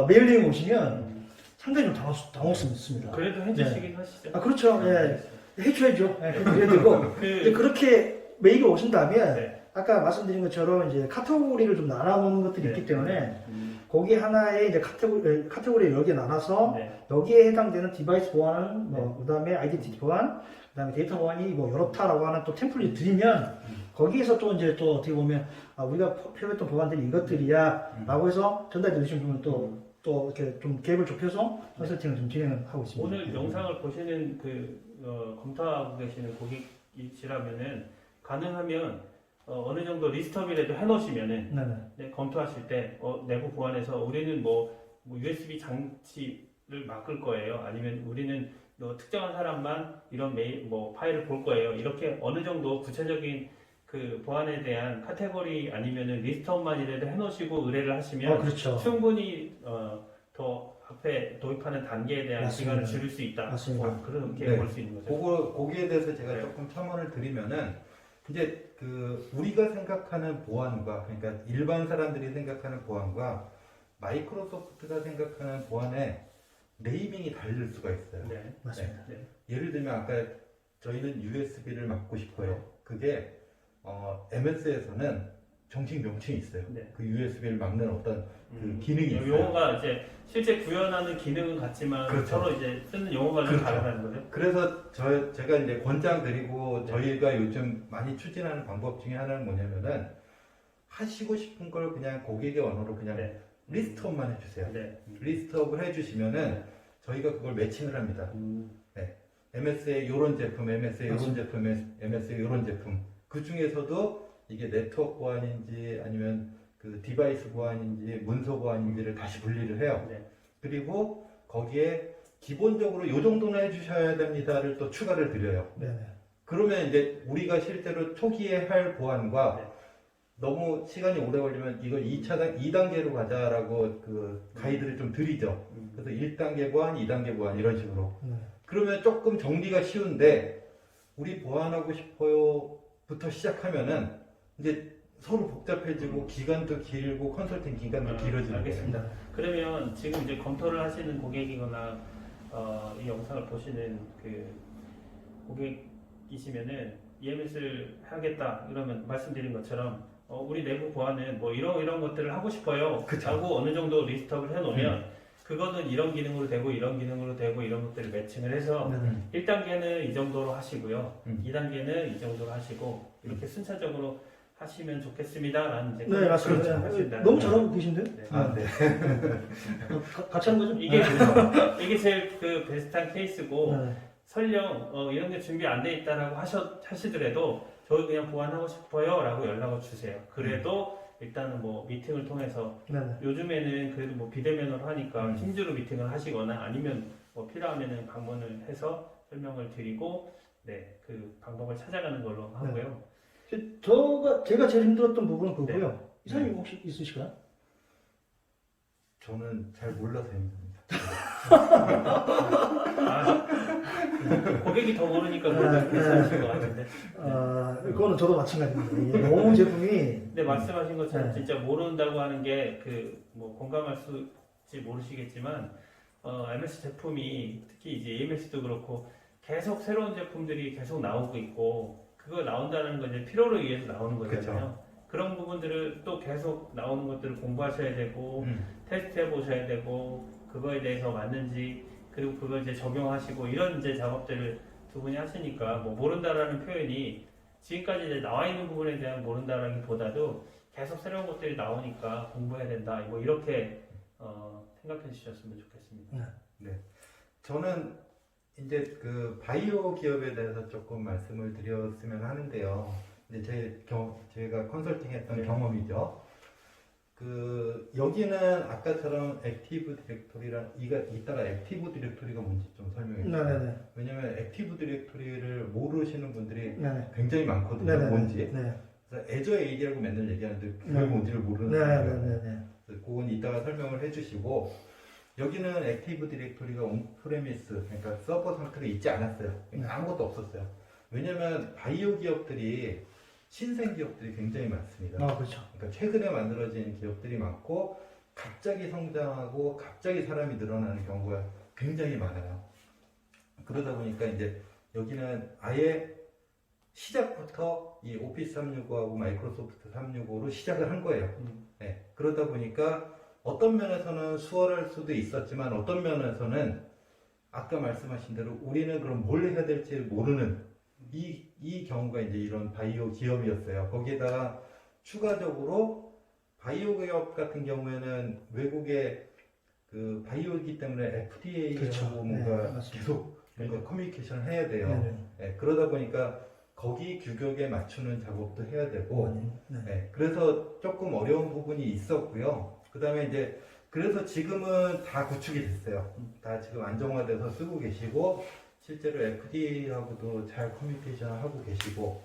메일링이 오시면 상당히 좀 당혹스럽습니다. 그래도 해주시긴 하시죠. 그렇죠. 예. 해줘야죠. 예, 해줘야 되고 이제 그, 그렇게 메일이 오신다면 네. 아까 말씀드린 것처럼 이제 카테고리를 좀 나눠놓는 것들이 있기 때문에 거기 하나에 이제 카테고리를 여기에 나눠서 네. 여기에 해당되는 디바이스 보안, 그다음에 아이덴티티 보안, 그다음에 데이터 보안이 뭐 이렇다라고 하는 또 템플릿 드리면 거기에서 또 이제 또 어떻게 보면 우리가 필요했던 보안들이 이것들이야라고 해서 전달해 주시면 또 이렇게 좀 갭을 좁혀서 컨설팅을 좀 진행을 하고 있습니다. 오늘 영상을 보시는 검토하고 계시는 고객이시라면은 가능하면 어느 정도 리스트업이라도 해놓으시면은 네네. 네, 검토하실 때 내부 보안에서 우리는 뭐 USB 장치를 맡을 거예요. 아니면 우리는 특정한 사람만 이런 메일 파일을 볼 거예요. 이렇게 어느 정도 구체적인 그 보안에 대한 카테고리 아니면은 리스트업만이라도 해놓으시고 의뢰를 하시면 그렇죠. 충분히 더 앞에 도입하는 단계에 대한 맞습니다. 기간을 줄일 수 있다. 맞습니다. 그렇게 네. 볼 수 있는 거죠. 거기에 대해서 제가 네. 조금 첨언을 드리면은 이제 그 우리가 생각하는 보안과 그러니까 일반 사람들이 생각하는 보안과 마이크로소프트가 생각하는 보안의 네이밍이 다를 수가 있어요. 네. 맞습니다. 네. 예를 들면 아까 저희는 USB를 막고 싶어요. 그게 MS에서는 정식 명칭이 있어요. 네. 그 USB를 막는 어떤 그 기능이 있어요. 용어가 이제 실제 구현하는 기능은 같지만 그렇죠. 서로 이제 쓰는 용어가 좀 그렇죠. 다르다는 거죠. 그래서 제가 이제 권장드리고 저희가 요즘 많이 추진하는 방법 중에 하나는 뭐냐면은 하시고 싶은 걸 그냥 고객의 언어로 그냥 네. 리스트업만 해주세요. 네. 리스트업을 해주시면은 저희가 그걸 매칭을 합니다. MS의 이런 제품, MS의 이런 제품, MS의 이런 제품. 그 중에서도 이게 네트워크 보안인지 아니면 그 디바이스 보안인지 문서 보안인지를 다시 분리를 해요. 네. 그리고 거기에 기본적으로 요 정도는 해주셔야 됩니다를 또 추가를 드려요. 네네. 그러면 이제 우리가 실제로 초기에 할 보안과 네. 너무 시간이 오래 걸리면 이거 2단계로 가자라고 그 가이드를 좀 드리죠. 그래서 1단계 보안, 2단계 보안 이런 식으로. 네. 그러면 조금 정리가 쉬운데 우리 보안하고 싶어요부터 시작하면은 이제 서로 복잡해지고 기간도 길고 컨설팅 기간도 길어지는 알겠습니다. 그러면 지금 이제 검토를 하시는 고객이거나 이 영상을 보시는 그 고객이시면은 EMS를 하겠다 이러면 말씀드린 것처럼 우리 내부 보안은 뭐 이런 것들을 하고 싶어요. 그쵸. 라고 어느 정도 리스트업을 해놓으면 그거는 이런 기능으로 되고 이런 기능으로 되고 이런 것들을 매칭을 해서 네네. 1단계는 이 정도로 하시고요. 2단계는 2단계는 이 정도로 하시고 이렇게 순차적으로 하시면 좋겠습니다라는 이제 네, 맞습니다. 그렇죠. 하신다는 너무 거예요. 잘하고 계신데? 네. 아, 네. 같이 하는 거죠? 이게 제일 그 베스트한 케이스고 네. 설령 이런 게 준비 안 돼 있다라고 하시더라도 저희 그냥 보완하고 싶어요라고 연락을 주세요. 그래도 일단은 뭐 미팅을 통해서 네네. 요즘에는 그래도 뭐 비대면으로 하니까 팀즈로 미팅을 하시거나 아니면 뭐 필요하면은 방문을 해서 설명을 드리고 그 방법을 찾아가는 걸로 하고요. 제가 제일 힘들었던 부분은 그거고요. 네. 이사님 혹시 있으실까요? 저는 잘 몰라서 힘듭니다. 고객이 더 모르니까 네, 그걸 네. 말씀하신 것 같은데. 그거는 저도 마찬가지입니다. 이게 너무 제품이 근데 말씀하신 것처럼 네. 진짜 모른다고 하는 게 그 뭐 공감할 수지 모르시겠지만 MS 제품이 특히 이제 EMS도 그렇고 계속 새로운 제품들이 계속 나오고 있고 그거 나온다는 건 이제 필요로 의해서 나오는 거잖아요. 그런 부분들을 또 계속 나오는 것들을 공부하셔야 되고 테스트해 보셔야 되고 그거에 대해서 맞는지 그리고 그걸 이제 적용하시고 이런 이제 작업들을 두 분이 하시니까 뭐 모른다라는 표현이 지금까지 이제 나와 있는 부분에 대한 모른다라기보다도 계속 새로운 것들이 나오니까 공부해야 된다. 뭐 이렇게 생각해 주셨으면 좋겠습니다. 저는 이제 그 바이오 기업에 대해서 조금 말씀을 드렸으면 하는데요. 이제 제가 컨설팅했던 네. 경험이죠. 그 여기는 아까처럼 액티브 디렉토리랑 이따가 액티브 디렉토리가 뭔지 좀 설명해 주세요. 네네네. 왜냐면 액티브 디렉토리를 모르시는 분들이 네네. 굉장히 많거든요. 네네네. 뭔지. 네. 그래서 애저 AD라고 맨날 얘기하는데 그게 네. 뭔지를 모르는 거예요. 네네네. 그건 이따가 설명을 해주시고 여기는 액티브 디렉토리가 온프레미스 그러니까 서버 상태가 있지 않았어요. 네. 아무것도 없었어요. 왜냐면 바이오 기업들이 신생 기업들이 굉장히 많습니다. 그렇죠. 그러니까 최근에 만들어진 기업들이 많고 갑자기 성장하고 갑자기 사람이 늘어나는 경우가 굉장히 많아요. 그러다 보니까 이제 여기는 아예 시작부터 이 오피스 365하고 마이크로소프트 365로 시작을 한 거예요. 네, 그러다 보니까 어떤 면에서는 수월할 수도 있었지만 어떤 면에서는 아까 말씀하신 대로 우리는 그럼 뭘 해야 될지 모르는 이 경우가 이제 이런 바이오 기업이었어요. 거기에다가 추가적으로 바이오 기업 같은 경우에는 외국의 그 바이오이기 때문에 FDA하고 그렇죠. 뭔가 네, 맞습니다. 계속 뭔가 커뮤니케이션을 해야 돼요. 네네. 네, 그러다 보니까 거기 규격에 맞추는 작업도 해야 되고 네. 네, 그래서 조금 어려운 부분이 있었고요. 그 다음에 이제 그래서 지금은 다 구축이 됐어요. 다 지금 안정화돼서 쓰고 계시고 실제로 FDA하고도 잘 커뮤니케이션을 하고 계시고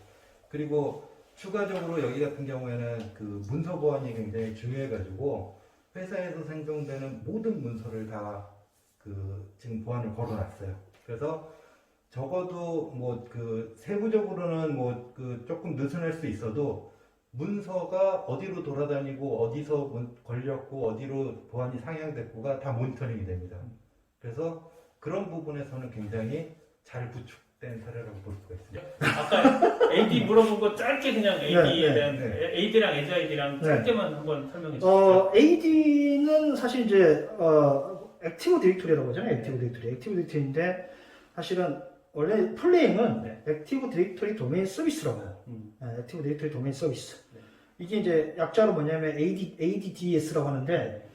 그리고 추가적으로 여기 같은 경우에는 그 문서 보안이 굉장히 중요해가지고 회사에서 생성되는 모든 문서를 다 그 지금 보안을 걸어놨어요. 그래서 적어도 뭐 그 세부적으로는 뭐 그 조금 느슨할 수 있어도 문서가 어디로 돌아다니고 어디서 걸렸고 어디로 보안이 상향됐고가 다 모니터링이 됩니다. 그래서 그런 부분에서는 굉장히 잘 구축된 사례라고 볼 수가 있습니다. 아까 AD 물어본 거 짧게 그냥 AD에 네, 대한 네. AD랑 애저 AD랑 네. 짧게만 한번 설명해 주세요. AD는 사실 이제 액티브 디렉토리라고 하잖아요. 액티브 디렉토리인데 사실은 원래 플레임은 네. 액티브 디렉토리 도메인 서비스라고 해요. 액티브 디렉토리 도메인 서비스. 네. 이게 이제 약자로 뭐냐면 ADDS라고 하는데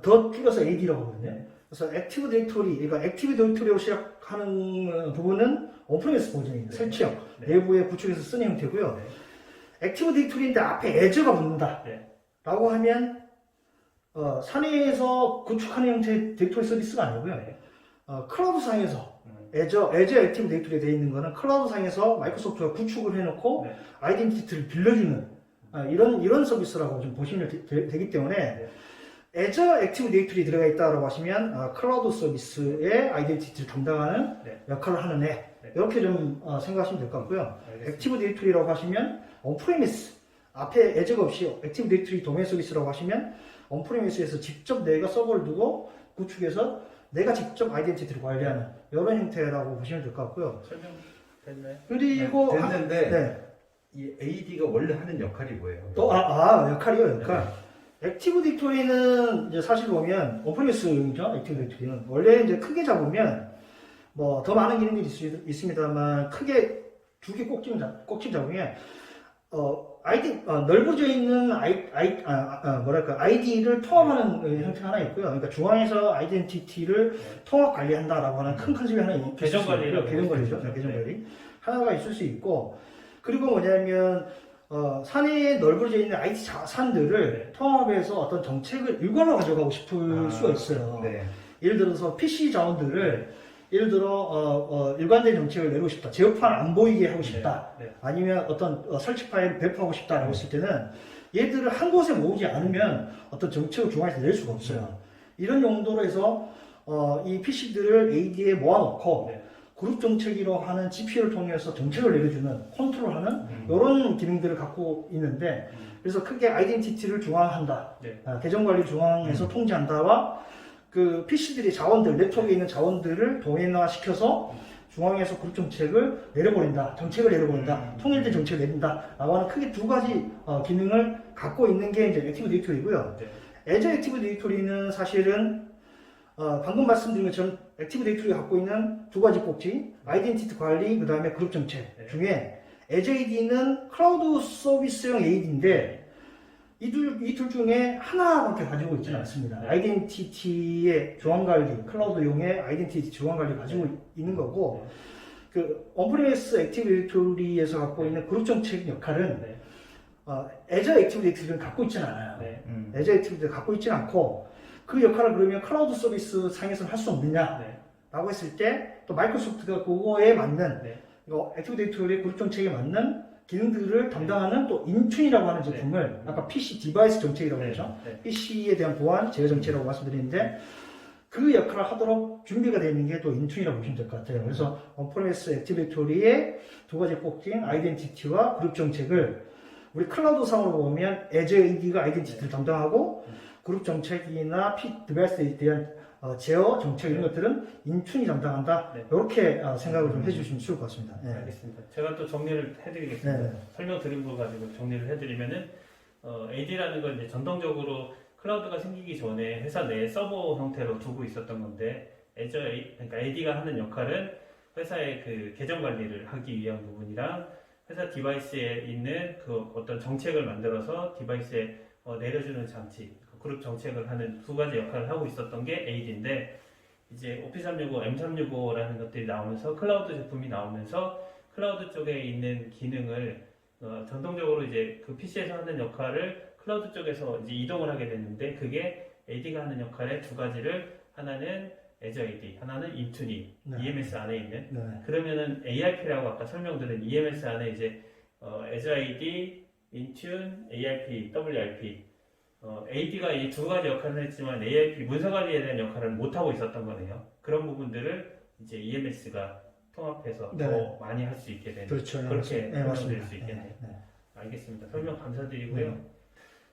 더 줄여서 AD라고 하거든요. 네. 그래서 액티브 디렉토리, 그러니까 액티브 디렉토리로 시작하는 부분은 온프레미스 버전입니다. 네. 설치형 네. 내부에 구축해서 쓰는 형태고요. 네. 액티브 디렉토리인데 앞에 애저가 붙는다. 네. 라고 하면 사내에서 구축하는 형태의 디렉토리 서비스가 아니고요. 네. 클라우드상에서 애저 액티브 디렉토리에 되어 있는 거는 클라우드상에서 마이크로소프트가 구축을 해놓고 네. 아이덴티티를 빌려주는 이런 서비스라고 좀 보시면 되기 때문에 네. 애저 액티브 디렉토리 들어가 있다라고 하시면 클라우드 서비스의 아이덴티티를 담당하는 네. 역할을 하는 애 네. 이렇게 좀 생각하시면 될 것 같고요. 알겠습니다. 액티브 디렉토리라고 하시면 온프레미스 앞에 애저가 없이 액티브 디렉토리 도메인 서비스라고 하시면 온프레미스에서 직접 내가 서버를 두고 구축해서 내가 직접 아이덴티티를 관리하는 이런 형태라고 보시면 될 것 같고요. 설명 됐나요? 그리고 됐는데 네. 이 AD가 원래 하는 역할이 뭐예요? 또 역할이요 역할. 액티브 디렉토리는 이제 사실 보면 온프레미스용이죠. 액티브 디렉토리는 원래 이제 크게 잡으면 뭐 더 많은 기능들이 있습니다만 크게 두 개 꼭지 잡으면 넓어져 있는 아이디를 통합하는 형태가 하나 있고요. 그러니까 중앙에서 아이덴티티를 통합 관리한다라고 하는 큰 컨셉이 하나 있고 계정 관리라고 계정 관리죠. 보시면 계정 네. 관리 하나가 있을 수 있고 그리고 뭐냐면 산에 넓어져 있는 IT 산들을 네. 통합해서 어떤 정책을 일관으로 가져가고 싶을 수가 있어요. 네. 예를 들어서 PC 자원들을 예를 들어 일관된 정책을 내고 싶다. 제어판 안 보이게 하고 싶다. 네. 네. 아니면 어떤 설치 파일을 배포하고 싶다라고 했을 때는 얘들을 한 곳에 모으지 않으면 어떤 정책을 중앙에서 낼 수가 없어요. 이런 용도로 해서 이 PC들을 AD에 모아놓고 네. 그룹 정책이라고 하는 GPU를 통해서 정책을 내려주는 컨트롤하는 이런 기능들을 갖고 있는데 그래서 크게 아이덴티티를 중앙한다, 네. 계정 관리 중앙에서 통제한다와 그 PC들이 자원들, 랩톱에 있는 자원들을 동일화 시켜서 중앙에서 그룹 정책을 내려버린다, 정책을 내려버린다, 통일된 정책을 내린다라고 하는 크게 두 가지 기능을 갖고 있는 게 이제 액티브 디렉토리고요. 네. 애저 액티브 디렉토리는 사실은 방금 말씀드린 것처럼 액티브 디렉토리가 갖고 있는 두 가지 꼭지, 아이덴티티 관리, 그 다음에 그룹 정책 네. 중에 애저 AD는 클라우드 서비스용 AD인데 이 둘 중에 하나밖에 가지고 있지는 않습니다. 네. 아이덴티티의 중앙 관리, 클라우드용의 아이덴티티 중앙 관리 가지고 있는 거고, 그 온프레미스 액티브 디렉토리에서 갖고 있는 그룹 정책 역할은 네. 애저 액티브 디렉토리는 갖고 있지는 않아요. 네. 애저 액티브 디렉토리 갖고 있지는 않고 그 역할을 그러면 클라우드 서비스 상에서는 할 수 없느냐? 네. 라고 했을 때 또 마이크로소프트가 그거에 맞는 네. 이거 액티브 디렉토리의 그룹 정책에 맞는 기능들을 담당하는 또 인튠이라고 하는 제품을 아까 PC 디바이스 정책이라고 네. 했죠. 네. PC에 대한 보안 제어 정책이라고 말씀드리는데 그 역할을 하도록 준비가 되어 있는 게 또 인튠이라고 보시면 될 것 같아요. 그래서 온프레미스 액티브 디렉토리의 두 가지 꼭지인 아이덴티티와 그룹 정책을 우리 클라우드 상으로 보면 애저 AD가 아이덴티티를 담당하고 그룹 정책이나 디바이스에 대한 제어 정책 이런 것들은 인튠이 담당한다. 네. 이렇게 생각을 좀 해주시면 좋을 것 같습니다. 네. 알겠습니다. 제가 또 정리를 해드리겠습니다. 네. 설명 드린 거 가지고 정리를 해드리면은 AD라는 건 이제 전통적으로 클라우드가 생기기 전에 회사 내 서버 형태로 두고 있었던 건데 그러니까 AD가 하는 역할은 회사의 그 계정 관리를 하기 위한 부분이랑 회사 디바이스에 있는 그 어떤 정책을 만들어서 디바이스에 내려주는 장치, 그룹 정책을 하는 두 가지 역할을 하고 있었던 게 AD인데 이제 오피스 365, M365라는 것들이 나오면서 클라우드 제품이 나오면서 클라우드 쪽에 있는 기능을 전통적으로 이제 그 PC에서 하는 역할을 클라우드 쪽에서 이제 이동을 하게 됐는데 그게 AD가 하는 역할의 두 가지를 하나는 Azure AD, 하나는 인투니, 네. EMS 안에 있는 네. 그러면은 ARP라고 아까 설명드린 EMS 안에 이제 Azure AD, 인튠, ARP, WRP AD가 이 두 가지 역할을 했지만 ARP 문서 관리에 대한 역할을 못 하고 있었던 거네요. 그런 부분들을 이제 EMS가 통합해서 네. 더 많이 할 수 있게 되는 그렇죠. 네, 그렇게 네, 설명드릴 맞습니다. 수 있겠네요. 네, 네. 알겠습니다. 설명 감사드리고요. 네.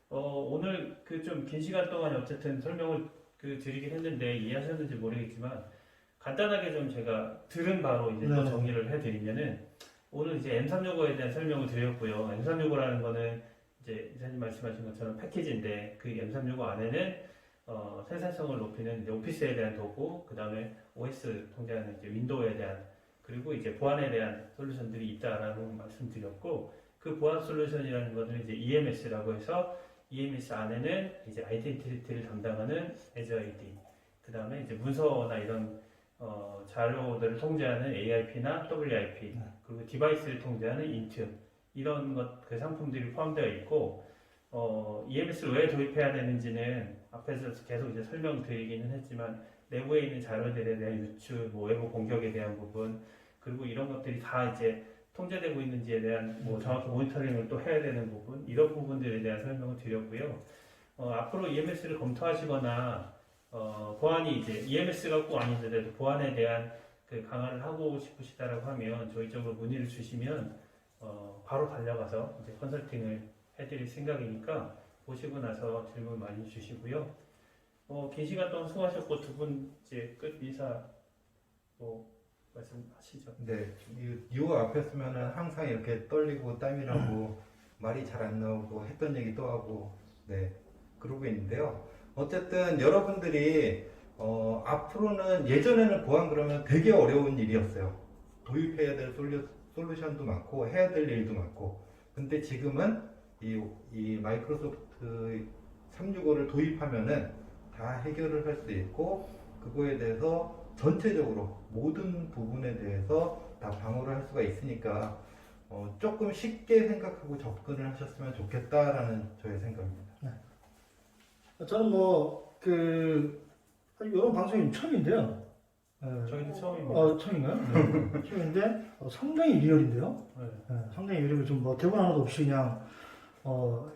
오늘 그 좀 긴 시간 동안 어쨌든 설명을 드리긴 했는데 이해하셨는지 모르겠지만 간단하게 좀 제가 들은 바로 이제 또 네. 정리를 해드리면은 오늘 이제 M365에 대한 설명을 드렸고요. M365라는 거는 이제 이사님 말씀하신 것처럼 패키지인데 그 M365 안에는 생산성을 높이는 이제 오피스에 대한 도구, 그 다음에 OS 통제하는 이제 윈도우에 대한 그리고 이제 보안에 대한 솔루션들이 있다라는 말씀드렸고 그 보안 솔루션이라는 것은 이제 EMS라고 해서 EMS 안에는 이제 아이덴티티를 담당하는 Azure AD, 그 다음에 이제 문서나 이런 자료들을 통제하는 ARP나 WRP, 그리고 디바이스를 통제하는 인튠 이런 그 상품들이 포함되어 있고 EMS를 왜 도입해야 되는지는 앞에서 계속 이제 설명드리기는 했지만 내부에 있는 자료들에 대한 유출, 뭐 외부 공격에 대한 부분 그리고 이런 것들이 다 이제 통제되고 있는지에 대한 뭐 정확히 모니터링을 또 해야 되는 부분 이런 부분들에 대한 설명을 드렸고요. 앞으로 EMS를 검토하시거나 보안이 이제 EMS가 꼭 아니더라도 보안에 대한 그 강화를 하고 싶으시다라고 하면 저희 쪽으로 문의를 주시면 바로 달려가서 이제 컨설팅을 해드릴 생각이니까 보시고 나서 질문 많이 주시고요. 긴 시간 동안 수고하셨고 두 분 이제 끝 인사 뭐 말씀하시죠. 네, 이 앞에 쓰면은 항상 이렇게 떨리고 땀이 나고 말이 잘 안 나오고 했던 얘기 또 하고 네 그러고 있는데요. 어쨌든 여러분들이 앞으로는 예전에는 보안 그러면 되게 어려운 일이었어요. 도입해야 될 솔루션도 많고 해야 될 일도 많고. 근데 지금은 이 마이크로소프트 365를 도입하면은 다 해결을 할 수 있고 그거에 대해서 전체적으로 모든 부분에 대해서 다 방어를 할 수가 있으니까 조금 쉽게 생각하고 접근을 하셨으면 좋겠다라는 저의 생각입니다. 저는 이런 방송이 처음인데요. 저희도 처음입니다. 처음인가요? 네. 처음인데 상당히 리얼인데요. 네. 상당히 리얼이 좀 대본 하나도 없이 그냥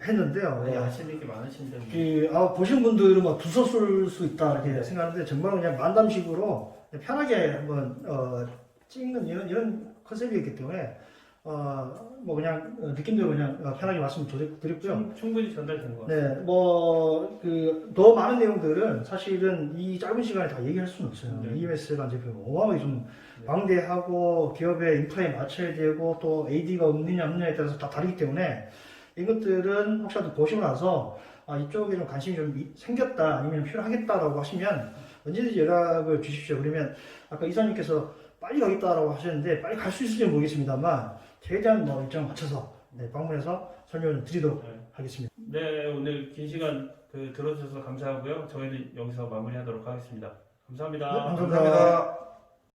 했는데요. 많이 아시는 게 많으신데 보신 분들은 두서 쓸 수 있다 이렇게 네. 생각하는데 정말 그냥 만담식으로 편하게 한번 찍는 이런 컨셉이었기 때문에 뭐 그냥 느낌대로 그냥 편하게 말씀드렸고요. 충분히 전달된 것 같아요. 네, 뭐 그 더 많은 내용들은 사실은 이 짧은 시간에 다 얘기할 수는 없어요. 네. EMS라는 제품이 어마어마하게 좀 네. 방대하고 기업의 인프라에 맞춰야 되고 또 AD가 없느냐 없느냐에 따라서 다 다르기 때문에 이것들은 혹시라도 보시고 나서 이쪽에 좀 관심이 좀 생겼다 아니면 필요하겠다라고 하시면 언제든지 연락을 주십시오. 그러면 아까 이사님께서 빨리 가겠다라고 하셨는데 빨리 갈 수 있을지 모르겠습니다만 최대한 뭐 일정 맞춰서 방문해서 설명을 드리도록 네. 하겠습니다. 네, 오늘 긴 시간 들어주셔서 감사하고요. 저희는 여기서 마무리하도록 하겠습니다. 감사합니다. 네, 감사합니다. 감사합니다.